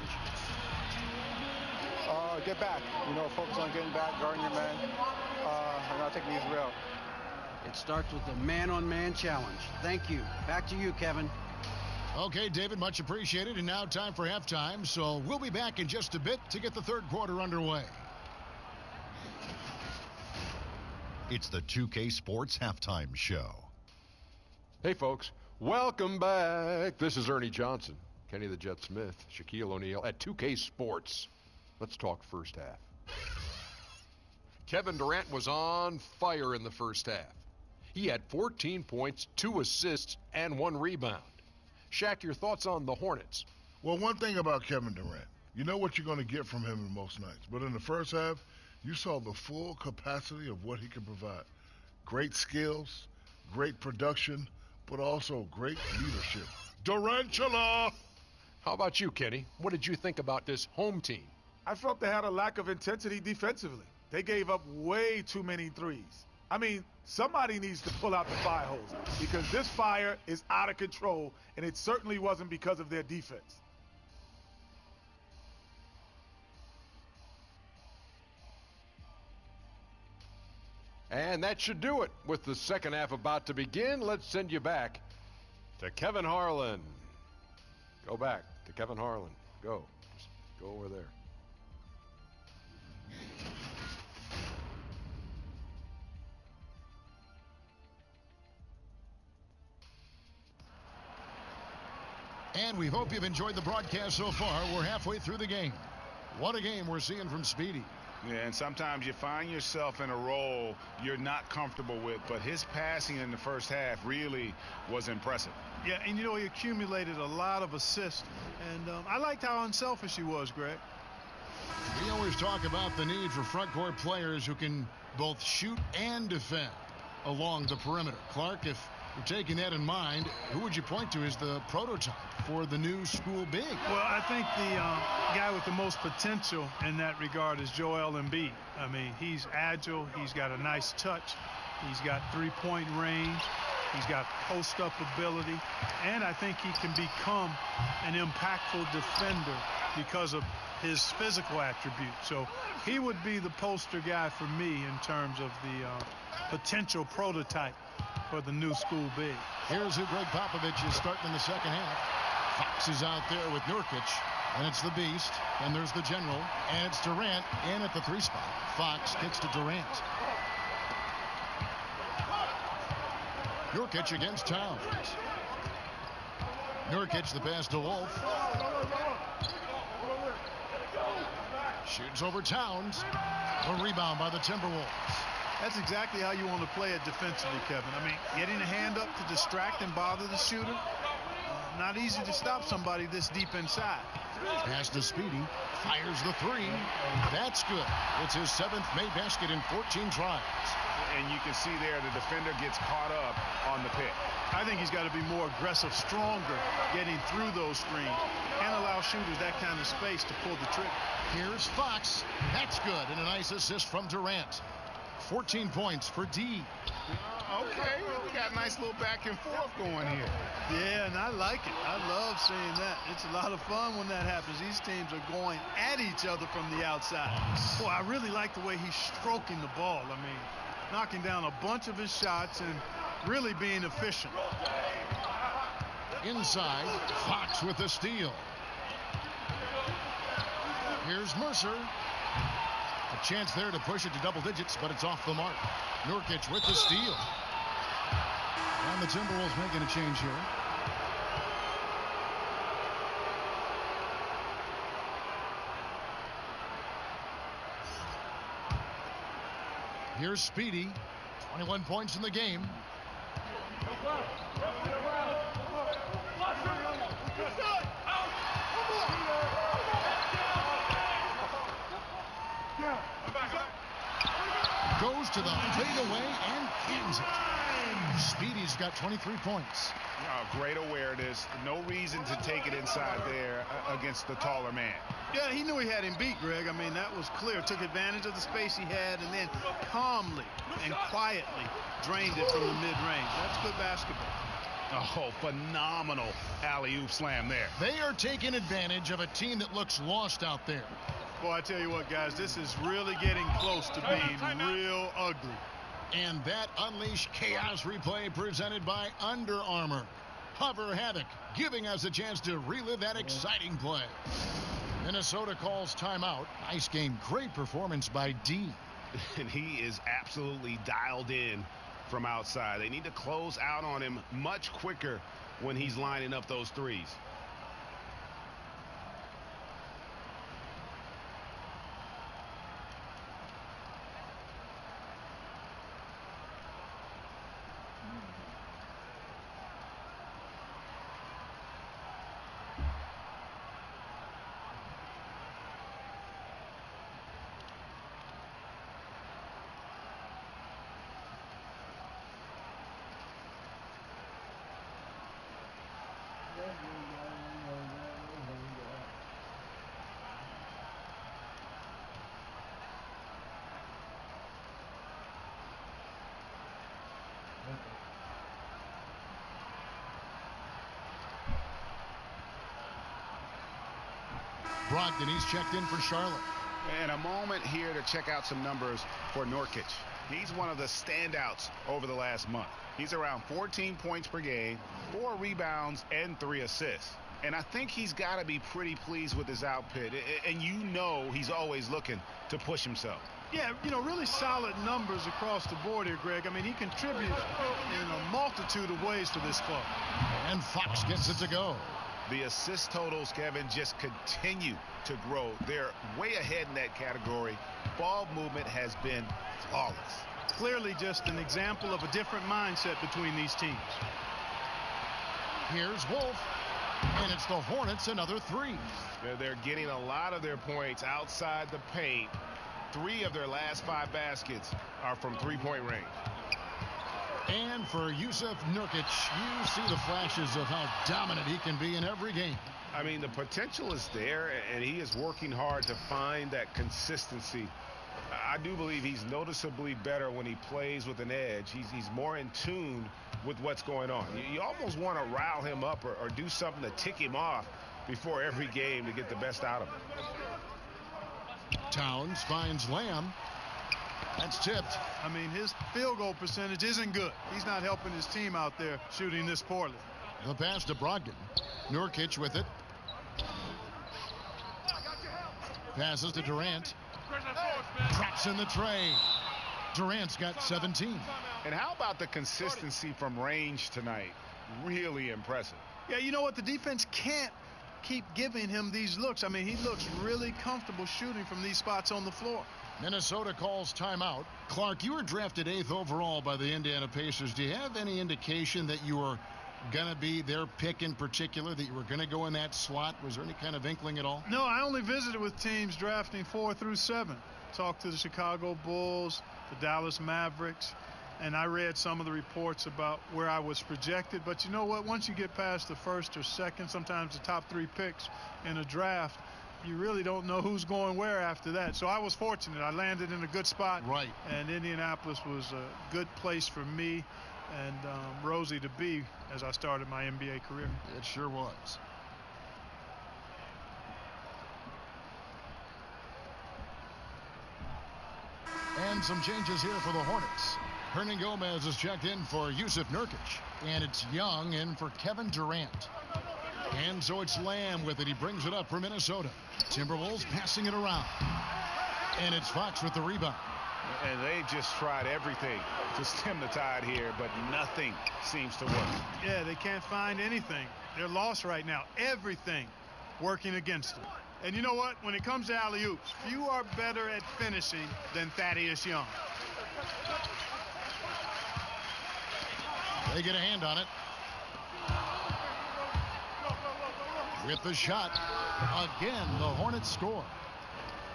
Get back. You know, focus on getting back, guarding your man, and not taking these real. It starts with the man-on-man challenge. Thank you. Back to you, Kevin. Okay, David, much appreciated. And now time for halftime. So we'll be back in just a bit to get the third quarter underway. It's the 2K Sports Halftime Show. Hey, folks. Welcome back. This is Ernie Johnson, Kenny the Jet Smith, Shaquille O'Neal at 2K Sports. Let's talk first half. Kevin Durant was on fire in the first half. He had 14 points, 2 assists, and 1 rebound. Shaq, your thoughts on the Hornets? Well, one thing about Kevin Durant, you know what you're going to get from him in most nights. But in the first half, you saw the full capacity of what he can provide. Great skills, great production, but also great leadership. Durantula! How about you, Kenny? What did you think about this home team? I felt they had a lack of intensity defensively. They gave up way too many threes. I mean, somebody needs to pull out the fire hose because this fire is out of control, and it certainly wasn't because of their defense. And that should do it. With the second half about to begin, let's send you back to Kevin Harlan. Go back to Kevin Harlan. Go. Just go over there. And we hope you've enjoyed the broadcast so far. We're halfway through the game. What a game we're seeing from Speedy. Yeah, and sometimes you find yourself in a role you're not comfortable with, but his passing in the first half really was impressive. Yeah, and you know, he accumulated a lot of assists, and I liked how unselfish he was, Greg. We always talk about the need for front court players who can both shoot and defend along the perimeter. Clark, if you're taking that in mind, who would you point to as the prototype for the new school big? Well, I think the guy with the most potential in that regard is Joel Embiid. I mean, he's agile. He's got a nice touch. He's got three-point range. He's got post-up ability. And I think he can become an impactful defender because of his physical attributes. So he would be the poster guy for me in terms of the potential prototype for the new school big. Here's who Greg Popovich is starting in the second half. Fox is out there with Nurkic, and it's the Beast, and there's the General, and it's Durant in at the 3 spot. Fox kicks to Durant. Nurkic against Towns. Nurkic the pass to Wolf. Shoots over Towns. A rebound by the Timberwolves. That's exactly how you want to play it defensively, Kevin. I mean, getting a hand up to distract and bother the shooter. Not easy to stop somebody this deep inside. Pass to Speedy. Fires the 3. That's good. It's his 7th made basket in 14 tries. And you can see there the defender gets caught up on the pick. I think he's got to be more aggressive, stronger, getting through those screens, and allow shooters that kind of space to pull the trigger. Here's Fox. That's good. And a nice assist from Durant. 14 points for D. Okay, we got a nice little back and forth going here. Yeah, and I like it. I love seeing that. It's a lot of fun when that happens. These teams are going at each other from the outside. Boy, I really like the way he's stroking the ball. I mean, knocking down a bunch of his shots and really being efficient. Inside, Fox with the steal. Here's Mercer. A chance there to push it to double digits, but it's off the mark. Nurkic with the steal. And the Timberwolves making a change here. Here's Speedy. 21 points in the game. Goes to the fadeaway and cans it. Speedy's got 23 points. Great awareness. No reason to take it inside there against the taller man. Yeah, he knew he had him beat, Greg. I mean, that was clear. Took advantage of the space he had and then calmly and quietly drained it from the mid-range. That's good basketball. Oh, phenomenal alley-oop slam there. They are taking advantage of a team that looks lost out there. Boy, I tell you what, guys, this is really getting close to being real ugly. And that Unleash Chaos replay presented by Under Armour. Hover Havoc, giving us a chance to relive that exciting play. Minnesota calls timeout. Nice game. Great performance by D. And he is absolutely dialed in from outside. They need to close out on him much quicker when he's lining up those threes. Brogdon, he's checked in for Charlotte. And a moment here to check out some numbers for Nurkic. He's one of the standouts over the last month. He's around 14 points per game, 4 rebounds, and 3 assists. And I think he's got to be pretty pleased with his output. And you know he's always looking to push himself. Yeah, you know, really solid numbers across the board here, Greg. I mean, he contributes in a multitude of ways to this club. And Fox gets it to go. The assist totals, Kevin, just continue to grow. They're way ahead in that category. Ball movement has been flawless. Clearly just an example of a different mindset between these teams. Here's Wolf. And it's the Hornets, another 3. They're getting a lot of their points outside the paint. 3 of their last 5 baskets are from three-point range. And for Yusuf Nurkic, you see the flashes of how dominant he can be in every game. I mean, the potential is there, and he is working hard to find that consistency. I do believe he's noticeably better when he plays with an edge. He's more in tune with what's going on. You almost want to rile him up or do something to tick him off before every game to get the best out of him. Towns finds Lamb. That's tipped. I mean, his field goal percentage isn't good. He's not helping his team out there shooting this poorly. The pass to Brogdon. Nurkic with it. Passes to Durant. Drops in the tray. Durant's got 17. And how about the consistency from range tonight? Really impressive. Yeah, you know what? The defense can't keep giving him these looks. I mean, he looks really comfortable shooting from these spots on the floor. Minnesota calls timeout. Clark, you were drafted 8th overall by the Indiana Pacers. Do you have any indication that you were going to be their pick in particular, that you were going to go in that slot? Was there any kind of inkling at all? No, I only visited with teams drafting 4 through 7. Talked to the Chicago Bulls, the Dallas Mavericks, and I read some of the reports about where I was projected. But you know what? Once you get past the first or second, sometimes the top 3 picks in a draft, you really don't know who's going where after that. So I was fortunate. I landed in a good spot. Right. And Indianapolis was a good place for me and Rosie to be as I started my NBA career. It sure was. And some changes here for the Hornets. Hernan Gomez is checked in for Yusuf Nurkic. And it's Young in for Kevin Durant. And so it's Lamb with it. He brings it up for Minnesota. Timberwolves passing it around. And it's Fox with the rebound. And they just tried everything to stem the tide here, but nothing seems to work. Yeah, they can't find anything. They're lost right now. Everything working against them. And you know what? When it comes to alley-oops, few are better at finishing than Thaddeus Young. They get a hand on it. With the shot, again, the Hornets score.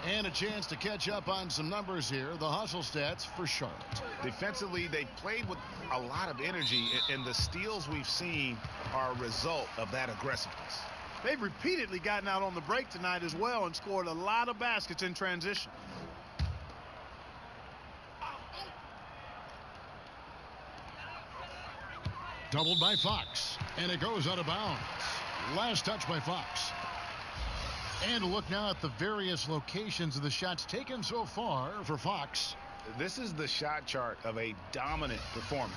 And a chance to catch up on some numbers here. The hustle stats for Charlotte. Defensively, they played with a lot of energy, and the steals we've seen are a result of that aggressiveness. They've repeatedly gotten out on the break tonight as well and scored a lot of baskets in transition. Doubled by Fox, and it goes out of bounds. Last touch by Fox. And look now at the various locations of the shots taken so far for Fox. This is the shot chart of a dominant performance.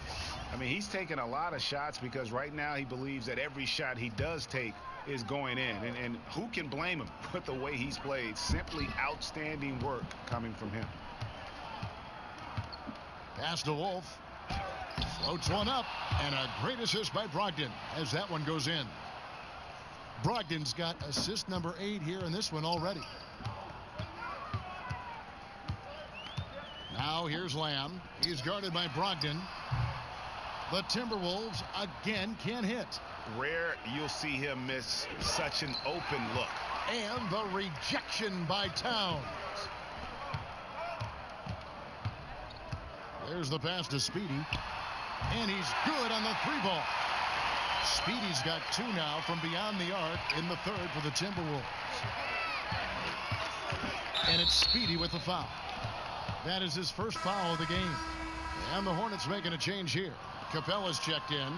I mean, he's taken a lot of shots because right now he believes that every shot he does take is going in. And who can blame him with the way he's played? Simply outstanding work coming from him. Pass to Wolf. Floats one up, and a great assist by Brogdon as that one goes in. Brogdon's got assist number 8 here in this one already. Now here's Lamb. He's guarded by Brogdon. The Timberwolves again can't hit. Rare you'll see him miss such an open look. And the rejection by Towns. There's the pass to Speedy. And he's good on the 3-ball. Speedy's got 2 now from beyond the arc in the 3rd for the Timberwolves. And it's Speedy with the foul. That is his first foul of the game. And the Hornets making a change here. Capella's checked in.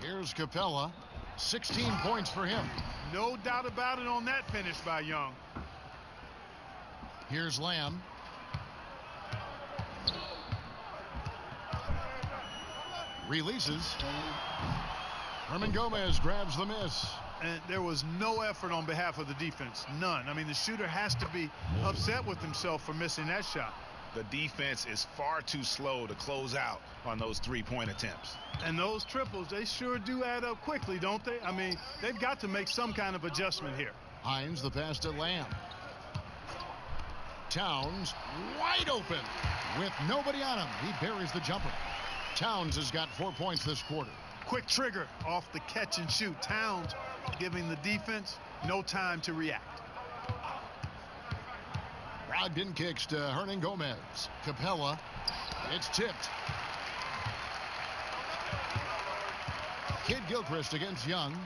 Here's Capella. 16 points for him. No doubt about it on that finish by Young. Here's Lamb. Releases. Hernan Gomez grabs the miss. And there was no effort on behalf of the defense. None. I mean, the shooter has to be upset with himself for missing that shot. The defense is far too slow to close out on those 3-point attempts. And those triples, they sure do add up quickly, don't they? I mean, they've got to make some kind of adjustment here. Hines, the pass to Lamb. Towns wide open with nobody on him. He buries the jumper. Towns has got 4 points this quarter. Quick trigger off the catch and shoot. Towns giving the defense no time to react. Brogdon kicks to Hernan Gomez. Capella. It's tipped. Kid Gilchrist against Young.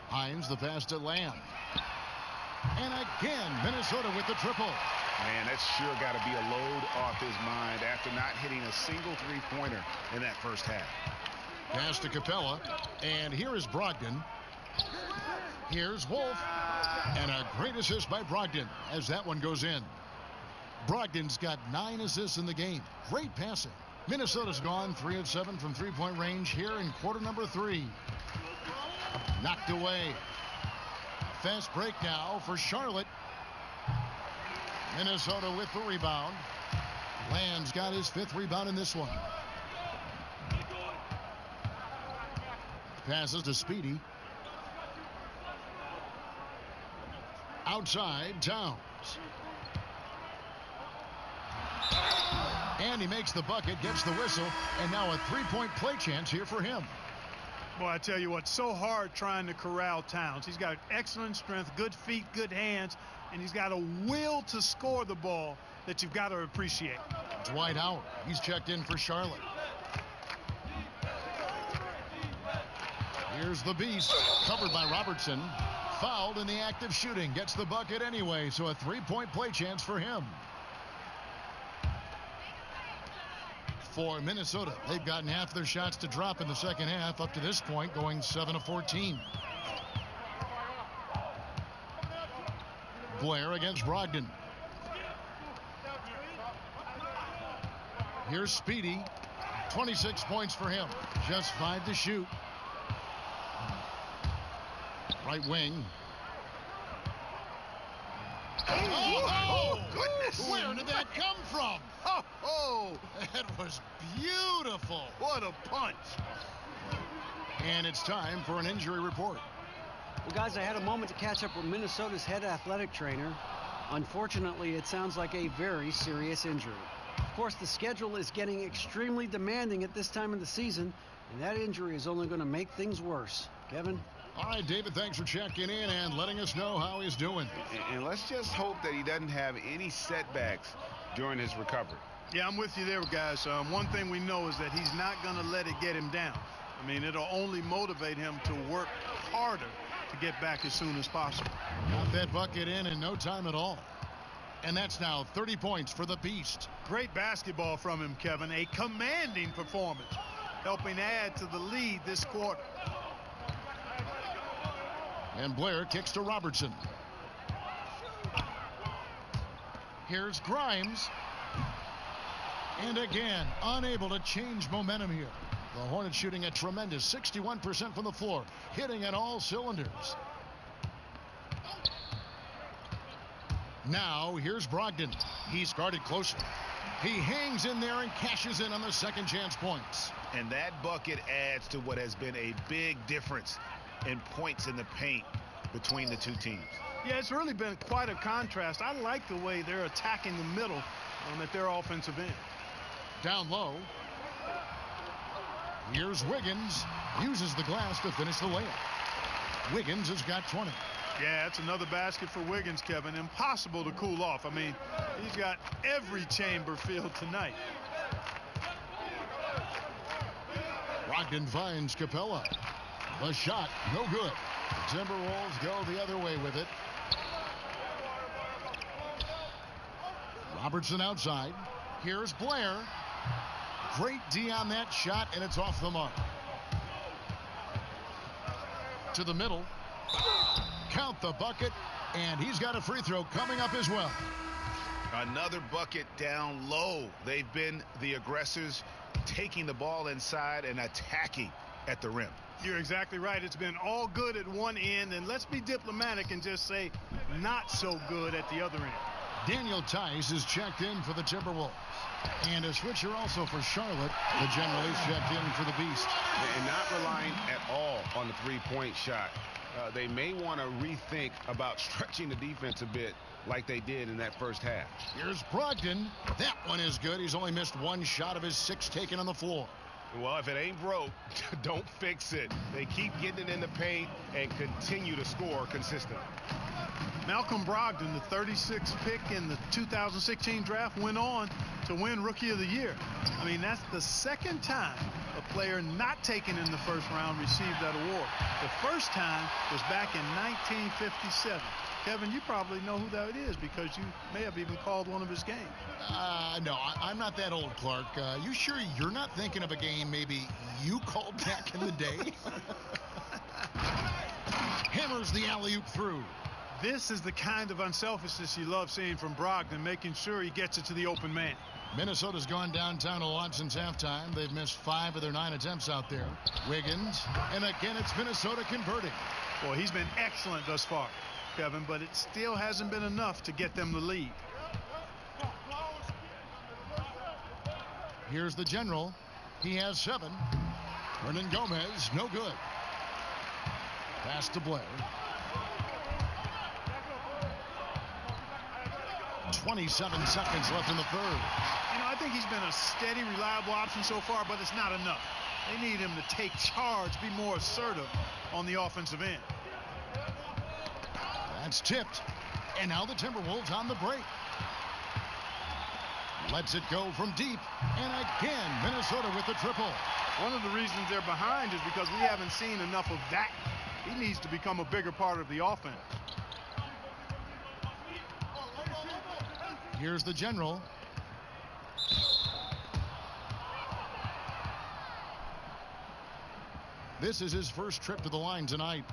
Hines the pass to Lamb. And again, Minnesota with the triple. Man, that's sure got to be a load off his mind after not hitting a single 3-pointer in that first half. Pass to Capella. And here is Brogdon. Here's Wolf. And a great assist by Brogdon as that one goes in. Brogdon's got 9 assists in the game. Great passing. Minnesota's gone 3 of 7 from three-point range here in quarter number 3. Knocked away. Fast break now for Charlotte. Minnesota with the rebound. Lamb's got his 5th rebound in this one. Passes to Speedy. Outside, Towns. And he makes the bucket, gets the whistle, and now a 3-point play chance here for him. Boy, I tell you what, so hard trying to corral Towns. He's got excellent strength, good feet, good hands, and he's got a will to score the ball that you've got to appreciate. Dwight Howard, he's checked in for Charlotte. Here's the Beast, covered by Robertson. Fouled in the act of shooting, gets the bucket anyway, so a 3-point play chance for him. For Minnesota, they've gotten half their shots to drop in the second half up to this point, going 7 of 14. Blair against Brogdon. Here's Speedy. 26 points for him. Just 5 to shoot. Right wing. Oh, goodness! Where did that come from? Oh, that was beautiful. What a punch. And it's time for an injury report. Well, guys, I had a moment to catch up with Minnesota's head athletic trainer. Unfortunately, it sounds like a very serious injury. Of course, the schedule is getting extremely demanding at this time of the season, and that injury is only going to make things worse. Kevin? All right, David, thanks for checking in and letting us know how he's doing. And let's just hope that he doesn't have any setbacks during his recovery. Yeah, I'm with you there, guys. One thing we know is that he's not going to let it get him down. I mean, it'll only motivate him to work harder to get back as soon as possible. Got that bucket in no time at all. And that's now 30 points for the Beast. Great basketball from him, Kevin. A commanding performance, helping add to the lead this quarter. And Blair kicks to Robertson. Here's Grimes. And again, unable to change momentum here. The Hornets shooting a tremendous 61% from the floor, hitting at all cylinders. Now, here's Brogdon. He's guarded closely. He hangs in there and cashes in on the second chance points. And that bucket adds to what has been a big difference in points in the paint between the two teams. Yeah, it's really been quite a contrast. I like the way they're attacking the middle at their offensive end. Down low. Here's Wiggins. Uses the glass to finish the layup. Wiggins has got 20. Yeah, that's another basket for Wiggins, Kevin. Impossible to cool off. I mean, he's got every chamber filled tonight. Brogdon finds Capella. The shot, no good. The Timberwolves go the other way with it. Robertson outside. Here's Blair. Great D on that shot, and it's off the mark. To the middle. Count the bucket, and he's got a free throw coming up as well. Another bucket down low. They've been the aggressors, taking the ball inside and attacking at the rim. You're exactly right. It's been all good at one end, and let's be diplomatic and just say not so good at the other end. Daniel Tice is checked in for the Timberwolves. And a switcher also for Charlotte. The general is checked in for the Beast. And not relying at all on the three-point shot. They may want to rethink about stretching the defense a bit like they did in that first half. Here's Brogdon. That one is good. He's only missed one shot of his 6 taken on the floor. Well, if it ain't broke, don't fix it. They keep getting it in the paint and continue to score consistently. Malcolm Brogdon, the 36th pick in the 2016 draft, went on to win Rookie of the Year. I mean, that's the second time a player not taken in the first round received that award. The first time was back in 1957. Kevin, you probably know who that is because you may have even called one of his games. No, I'm not that old, Clark. You sure you're not thinking of a game maybe you called back in the day? Hammers the alley-oop through. This is the kind of unselfishness you love seeing from Brogdon, making sure he gets it to the open man. Minnesota's gone downtown a lot since halftime. They've missed 5 of their 9 attempts out there. Wiggins, and again it's Minnesota converting. Boy, he's been excellent thus far, Kevin, but it still hasn't been enough to get them the lead. Here's the general. He has 7. Hernan Gomez, no good. Pass to Blair. 27 seconds left in the third. You know, I think he's been a steady, reliable option so far, but it's not enough. They need him to take charge, be more assertive on the offensive end. That's tipped. And now the Timberwolves on the break. Lets it go from deep. And again, Minnesota with the triple. One of the reasons they're behind is because we haven't seen enough of that. He needs to become a bigger part of the offense. Here's the general. This is his first trip to the line tonight.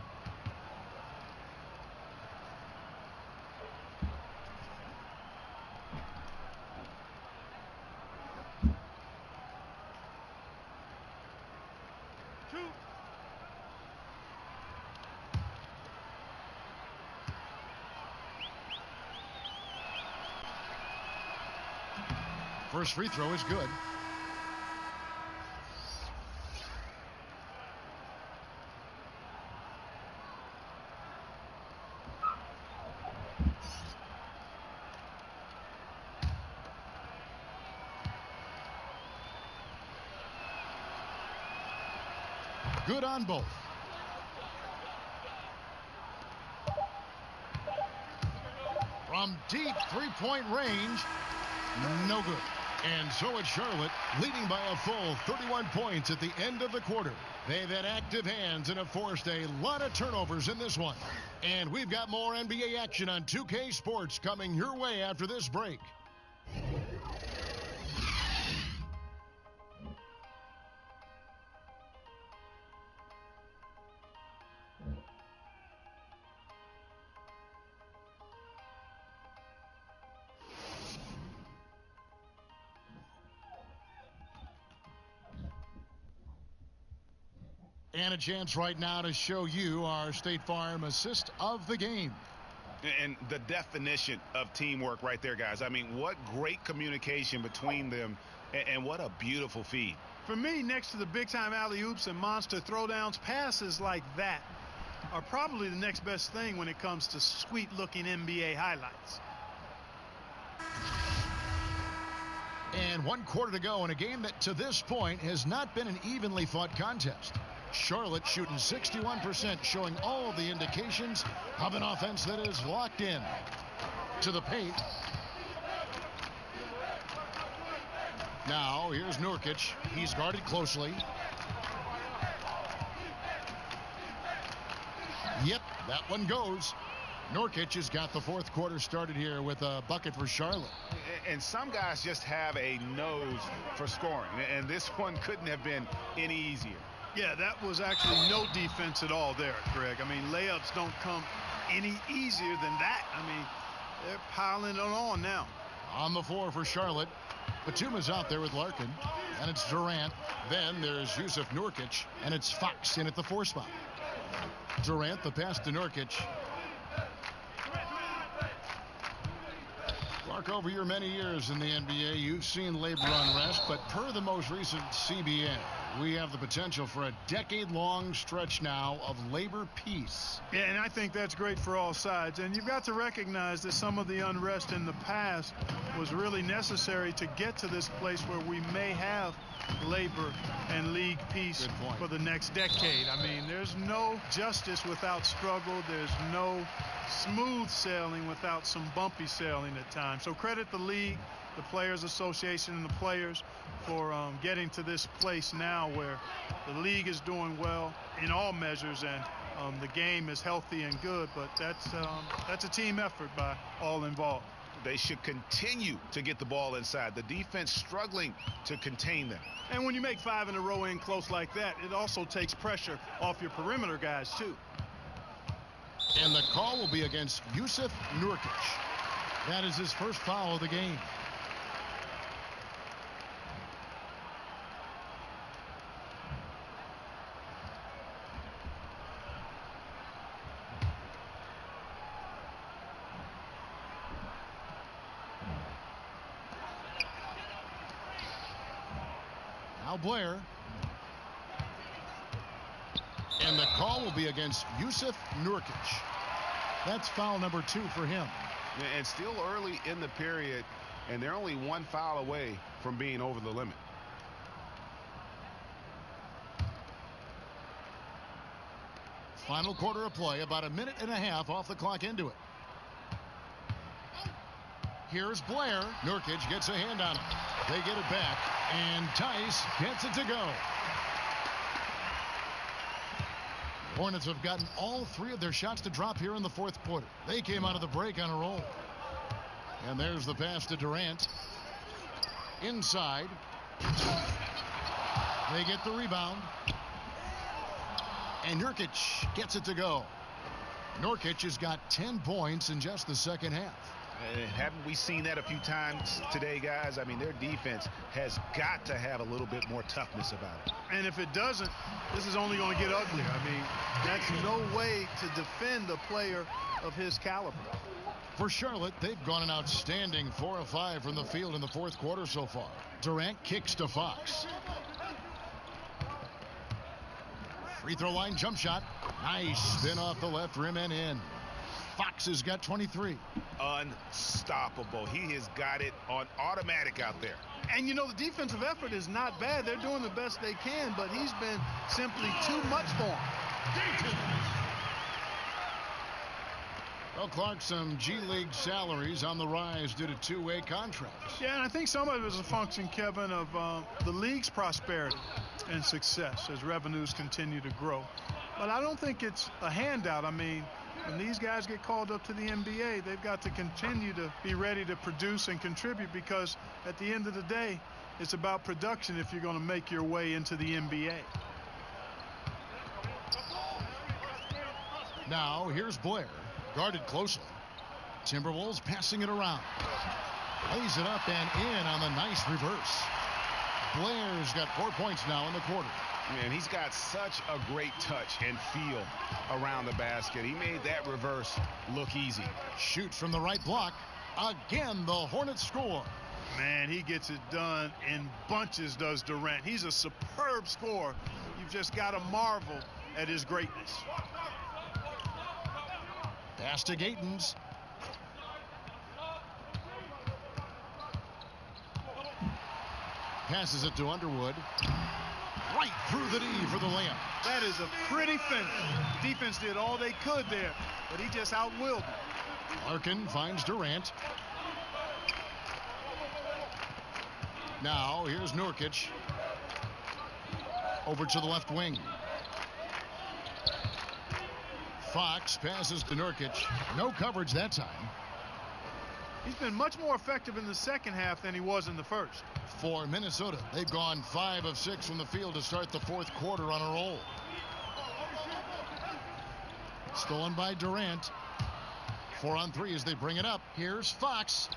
First free throw is good. Good on both. From deep three-point range, no good. And so it's Charlotte leading by a full 31 points at the end of the quarter. They've had active hands and have forced a lot of turnovers in this one. And we've got more NBA action on 2K Sports coming your way after this break. And a chance right now to show you our State Farm assist of the game. And the definition of teamwork right there, guys. I mean, what great communication between them, and what a beautiful feed. For me, next to the big-time alley-oops and monster throwdowns, passes like that are probably the next best thing when it comes to sweet-looking NBA highlights. And 1 quarter to go in a game that to this point has not been an evenly fought contest. Charlotte shooting 61%, showing all the indications of an offense that is locked in. To the paint. Now here's Nurkic. He's guarded closely. Yep, that one goes. Nurkic has got the fourth quarter started here with a bucket for Charlotte. And some guys just have a nose for scoring, and this one couldn't have been any easier. Yeah, that was actually no defense at all there, Greg. I mean, layups don't come any easier than that. I mean, they're piling it on now. On the floor for Charlotte. Batuma's out there with Larkin, and it's Durant. Then there's Yusuf Nurkic, and it's Fox in at the 4 spot. Durant, the pass to Nurkic. Clark, over your many years in the NBA, you've seen labor unrest, but per the most recent CBN, we have the potential for a decade-long stretch now of labor peace. Yeah, and I think that's great for all sides. And you've got to recognize that some of the unrest in the past was really necessary to get to this place where we may have labor and league peace for the next decade. I mean, there's no justice without struggle. There's no smooth sailing without some bumpy sailing at times. So credit the league, the Players Association, and the players for getting to this place now where the league is doing well in all measures, and the game is healthy and good. But that's a team effort by all involved. They should continue to get the ball inside. The defense struggling to contain them. And when you make 5 in a row in close like that, it also takes pressure off your perimeter guys too. And the call will be against Yusuf Nurkic. That is his first foul of the game. Now Blair. And the call will be against Yusuf Nurkic. That's foul number 2 for him. And still early in the period, and they're only one foul away from being over the limit. Final quarter of play, about a minute and a half off the clock into it. Here's Blair. Nurkic gets a hand on it. They get it back, and Tice gets it to go. The Hornets have gotten all 3 of their shots to drop here in the fourth quarter. They came out of the break on a roll. And there's the pass to Durant. Inside. They get the rebound. And Nurkic gets it to go. Nurkic has got 10 points in just the second half. And haven't we seen that a few times today, guys? I mean, their defense has got to have a little bit more toughness about it. And if it doesn't, this is only going to get uglier. I mean, that's no way to defend a player of his caliber. For Charlotte, they've gone an outstanding 4 of 5 from the field in the fourth quarter so far. Durant kicks to Fox. Free throw line jump shot. Nice spin off the left rim and in. Fox has got 23. Unstoppable. He has got it on automatic out there. And, you know, the defensive effort is not bad. They're doing the best they can, but he's been simply too much for him. Well, Clark, some G League salaries on the rise due to two-way contracts. Yeah, and I think some of it is a function, Kevin, of the league's prosperity and success as revenues continue to grow. But I don't think it's a handout. I mean, when these guys get called up to the NBA, they've got to continue to be ready to produce and contribute, because at the end of the day, it's about production if you're going to make your way into the NBA. Now, here's Blair, guarded closely. Timberwolves passing it around. Lays it up and in on the nice reverse. Blair's got 4 points now in the quarter. Man, he's got such a great touch and feel around the basket. He made that reverse look easy. Shoots from the right block. Again, the Hornets score. Man, he gets it done in bunches, does Durant. He's a superb scorer. You've just got to marvel at his greatness. Pass to Gatens. Passes it to Underwood. Right through the knee for the layup. That is a pretty finish. The defense did all they could there, but he just outwilled them. Larkin finds Durant. Now, here's Nurkic. Over to the left wing. Fox passes to Nurkic. No coverage that time. He's been much more effective in the second half than he was in the first. For Minnesota, they've gone 5 of 6 from the field to start the fourth quarter on a roll. Stolen by Durant. 4 on 3 as they bring it up. Here's Fox.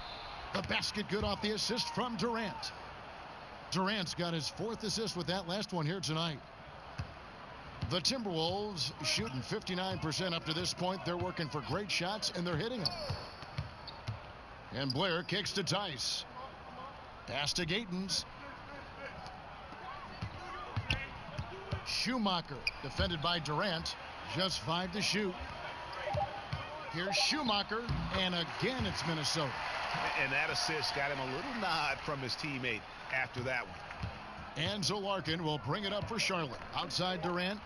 The basket good off the assist from Durant. Durant's got his 4th assist with that last one here tonight. The Timberwolves shooting 59% up to this point. They're working for great shots, and they're hitting them. And Blair kicks to Tice. Pass to Gatens. Schumacher defended by Durant. Just 5 to shoot. Here's Schumacher, and again it's Minnesota. And that assist got him a little nod from his teammate after that one. Enzo Larkin will bring it up for Charlotte. Outside Durant.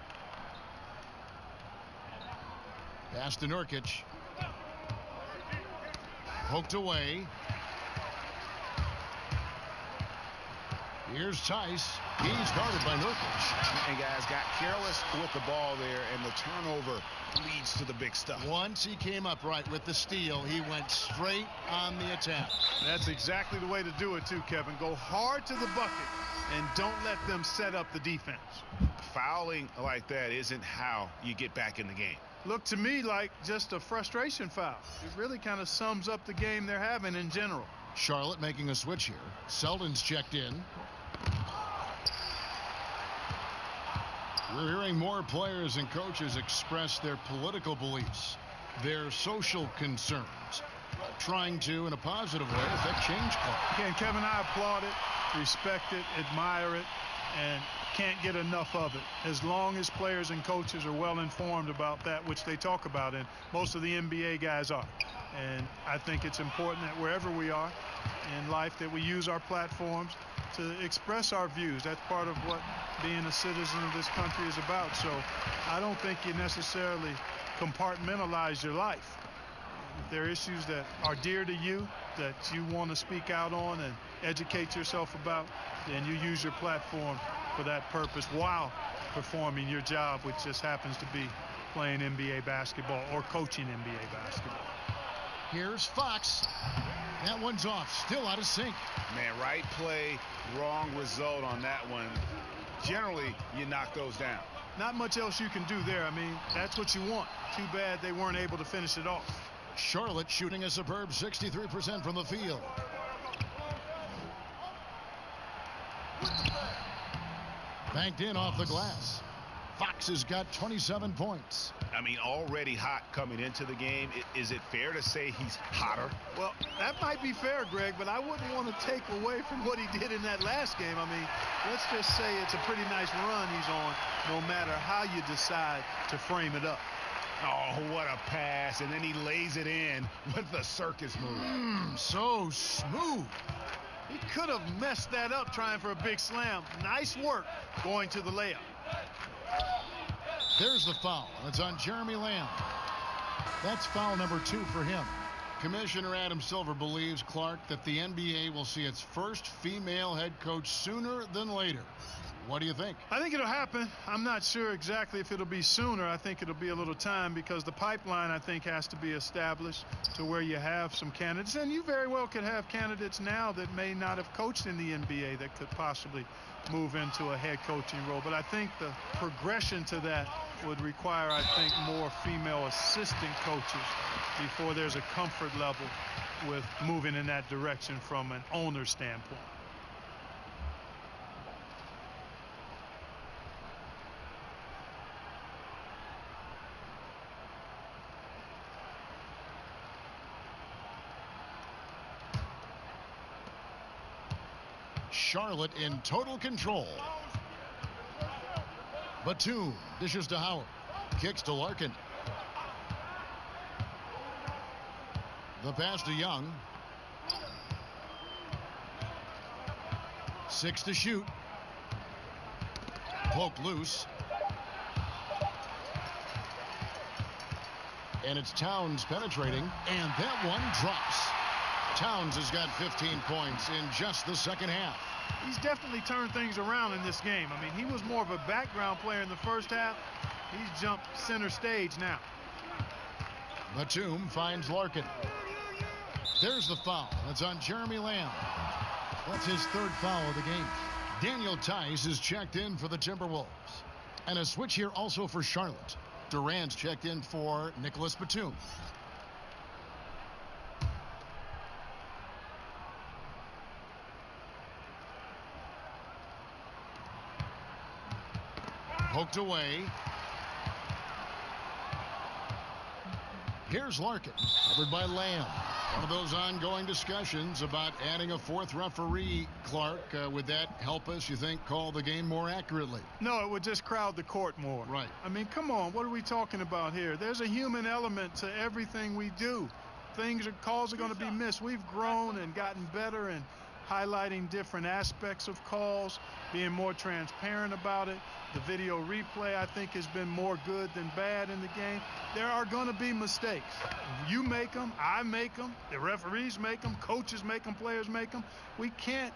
Pass to Nurkic. Poked away. Here's Tice. He's guarded by Nurkic. And guys got careless with the ball there, and the turnover leads to the big stuff. Once he came up right with the steal, he went straight on the attack. That's exactly the way to do it too, Kevin. Go hard to the bucket and don't let them set up the defense. Fouling like that isn't how you get back in the game. looked to me like just a frustration foul. It really kind of sums up the game they're having in general. Charlotte making a switch here. Selden's checked in. We're hearing more players and coaches express their political beliefs, their social concerns, trying to, in a positive way, affect change. Again, Kevin, I applaud it, respect it, admire it, and can't get enough of it. As long as players and coaches are well informed about that which they talk about, and most of the NBA guys are. And I think it's important that wherever we are in life that we use our platforms to express our views. That's part of what being a citizen of this country is about. So I don't think you necessarily compartmentalize your life. If there are issues that are dear to you that you want to speak out on and educate yourself about, then you use your platform for that purpose while performing your job, which just happens to be playing NBA basketball or coaching NBA basketball. Here's Fox. That one's off. Still out of sync. Man, right play, wrong result on that one. Generally, you knock those down. Not much else you can do there. I mean, that's what you want. Too bad they weren't able to finish it off. Charlotte shooting a superb 63% from the field. Banked in off the glass. Fox has got 27 points. I mean, already hot coming into the game. Is it fair to say he's hotter? Well, that might be fair, Greg, but I wouldn't want to take away from what he did in that last game. I mean, let's just say it's a pretty nice run he's on, no matter how you decide to frame it up. Oh, what a pass. And then he lays it in with the circus move. So smooth. He could have messed that up trying for a big slam. Nice work going to the layup. There's the foul. It's on Jeremy Lamb. That's foul number 2 for him. Commissioner Adam Silver believes, Clark, that the NBA will see its first female head coach sooner than later. What do you think? I think it'll happen. I'm not sure exactly if it'll be sooner. I think it'll be a little time because the pipeline, I think, has to be established to where you have some candidates. And you very well could have candidates now that may not have coached in the NBA that could possibly move into a head coaching role. But I think the progression to that would require, I think, more female assistant coaches before there's a comfort level with moving in that direction from an owner standpoint. Charlotte in total control. Batum dishes to Howard. Kicks to Larkin. The pass to Young. 6 to shoot. Poked loose. And it's Towns penetrating. And that one drops. Towns has got 15 points in just the second half. He's definitely turned things around in this game. I mean, he was more of a background player in the first half. He's jumped center stage now. Batum finds Larkin. There's the foul. It's on Jeremy Lamb. That's his 3rd foul of the game. Daniel Tice is checked in for the Timberwolves. And a switch here also for Charlotte. Durant's checked in for Nicholas Batum. Poked away. Here's Larkin, covered by Lamb. One of those ongoing discussions about adding a 4th referee, Clark. Would that help us, you think, call the game more accurately? No, it would just crowd the court more. Right. I mean, come on, what are we talking about here? There's a human element to everything we do. Calls are going to be missed. We've grown and gotten better and highlighting different aspects of calls, being more transparent about it. The video replay, I think, has been more good than bad in the game. There are going to be mistakes. You make them, I make them, the referees make them, coaches make them, players make them. We can't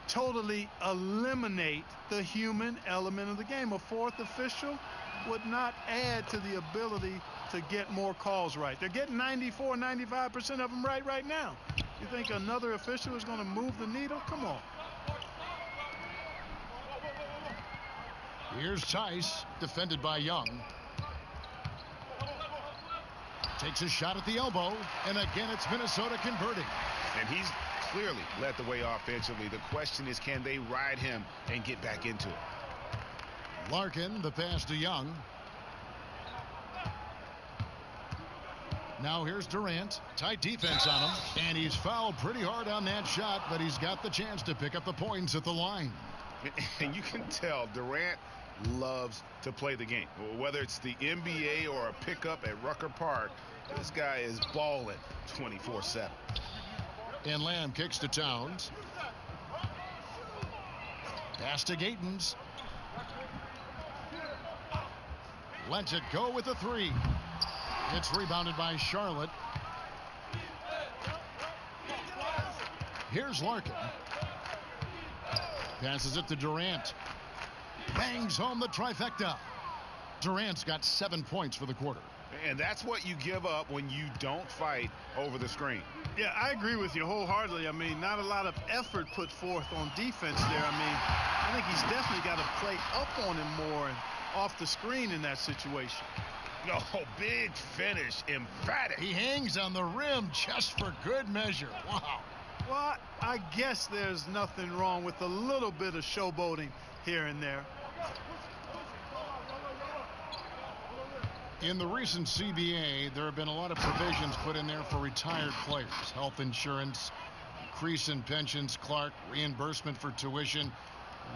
totally eliminate the human element of the game. A 4th official would not add to the ability to get more calls right. They're getting 94, 95% of them right now. You think another official is going to move the needle? Come on. Here's Tice, defended by Young. Takes a shot at the elbow, and again it's Minnesota converting. And he's clearly led the way offensively. The question is, can they ride him and get back into it? Larkin, the pass to Young. Now here's Durant. Tight defense on him, and he's fouled pretty hard on that shot, but he's got the chance to pick up the points at the line. And you can tell Durant loves to play the game. Whether it's the NBA or a pickup at Rucker Park, this guy is balling 24/7. And Lamb kicks to Towns. Pass to Gatens. Lets it go with a three. It's rebounded by Charlotte. Here's Larkin. Passes it to Durant. Bangs home the trifecta. Durant's got 7 points for the quarter. And that's what you give up when you don't fight over the screen. Yeah, I agree with you wholeheartedly. I mean, not a lot of effort put forth on defense there. I mean, I think he's definitely got to play up on him more and off the screen in that situation. Oh, big finish, emphatic. He hangs on the rim just for good measure. Wow. Well, I guess there's nothing wrong with a little bit of showboating here and there. In the recent CBA, there have been a lot of provisions put in there for retired players. Health insurance, increase in pensions, Clark, reimbursement for tuition.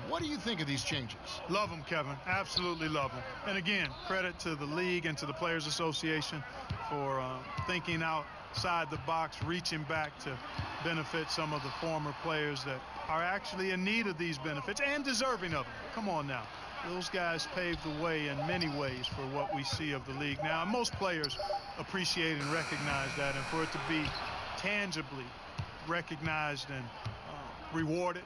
What do you think of these changes? Love them, Kevin. Absolutely love them. And again, credit to the league and to the Players Association for thinking outside the box, reaching back to benefit some of the former players that are actually in need of these benefits and deserving of them. Come on now. Those guys paved the way in many ways for what we see of the league now. And most players appreciate and recognize that. And for it to be tangibly recognized and rewarded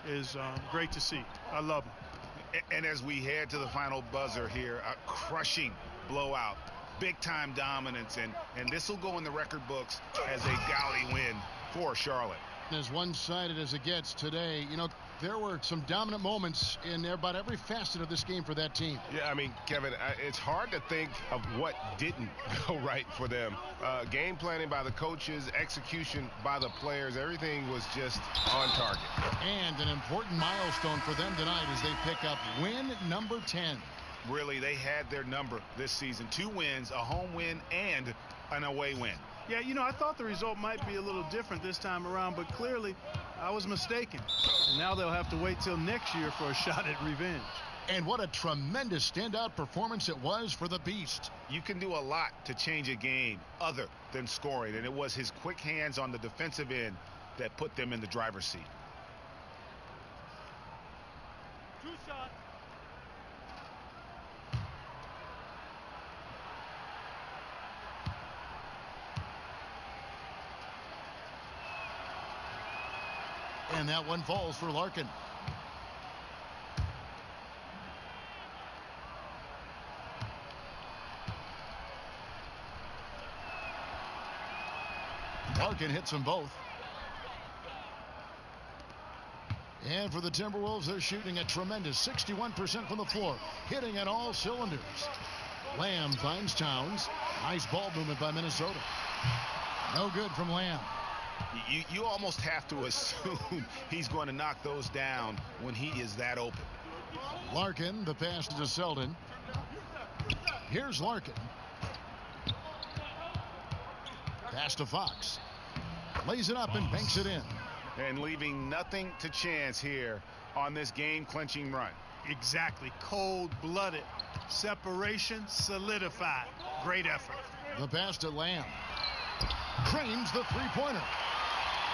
is great to see. I love them. And as we head to the final buzzer here, a crushing blowout, big-time dominance, and this will go in the record books as a gaudy win for Charlotte. As one-sided as it gets today, you know, there were some dominant moments in about every facet of this game for that team. Yeah, I mean, Kevin, it's hard to think of what didn't go right for them. Game planning by the coaches, execution by the players, everything was just on target. And an important milestone for them tonight as they pick up win number 10. Really, they had their number this season. 2 wins, a home win, and an away win. Yeah, you know, I thought the result might be a little different this time around, but clearly I was mistaken. And now they'll have to wait till next year for a shot at revenge. And what a tremendous standout performance it was for the Beast. You can do a lot to change a game other than scoring, and it was his quick hands on the defensive end that put them in the driver's seat. 2 shots. And that one falls for Larkin. Larkin hits them both. And for the Timberwolves, they're shooting a tremendous 61% from the floor, hitting at all cylinders. Lamb finds Towns. Nice ball movement by Minnesota. No good from Lamb. You almost have to assume he's going to knock those down when he is that open. Larkin, the pass to Selden. Here's Larkin. Pass to Fox. Lays it up and banks it in. And leaving nothing to chance here on this game-clinching run. Exactly. Cold-blooded. Separation solidified. Great effort. The pass to Lamb. Cranes the three-pointer.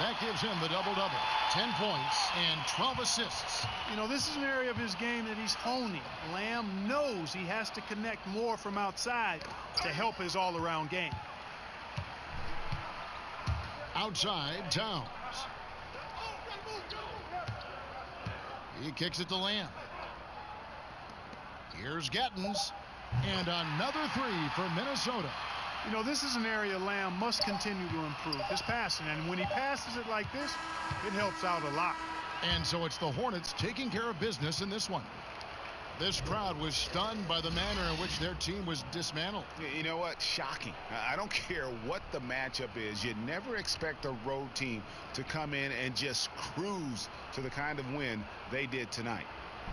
That gives him the double-double. 10 points and 12 assists. You know, this is an area of his game that he's honing. Lamb knows he has to connect more from outside to help his all-around game. Outside, Towns. He kicks it to Lamb. Here's Gatens. And another three for Minnesota. You know, this is an area Lamb must continue to improve his passing. And when he passes it like this, it helps out a lot. And so it's the Hornets taking care of business in this one. This crowd was stunned by the manner in which their team was dismantled. You know what? Shocking. I don't care what the matchup is. You never expect a road team to come in and just cruise to the kind of win they did tonight.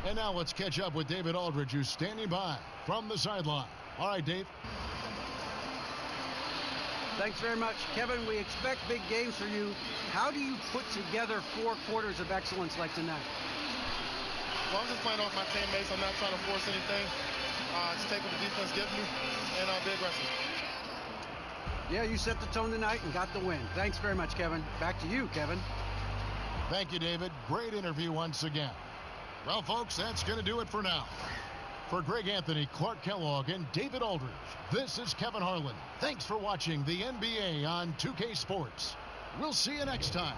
And now let's catch up with David Aldridge, who's standing by from the sideline. All right, Dave. Thanks very much. Kevin, we expect big games for you. How do you put together 4 quarters of excellence like tonight? Well, I'm just playing off my teammates. I'm not trying to force anything. Just take what the defense gives me and be aggressive. Yeah, you set the tone tonight and got the win. Thanks very much, Kevin. Back to you, Kevin. Thank you, David. Great interview once again. Well, folks, that's going to do it for now. For Greg Anthony, Clark Kellogg, and David Aldridge, this is Kevin Harlan. Thanks for watching the NBA on 2K Sports. We'll see you next time.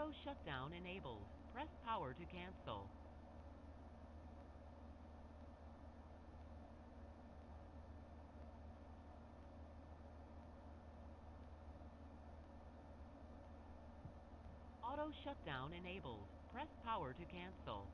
Auto shutdown enabled. Press power to cancel. Auto shutdown enabled. Press power to cancel.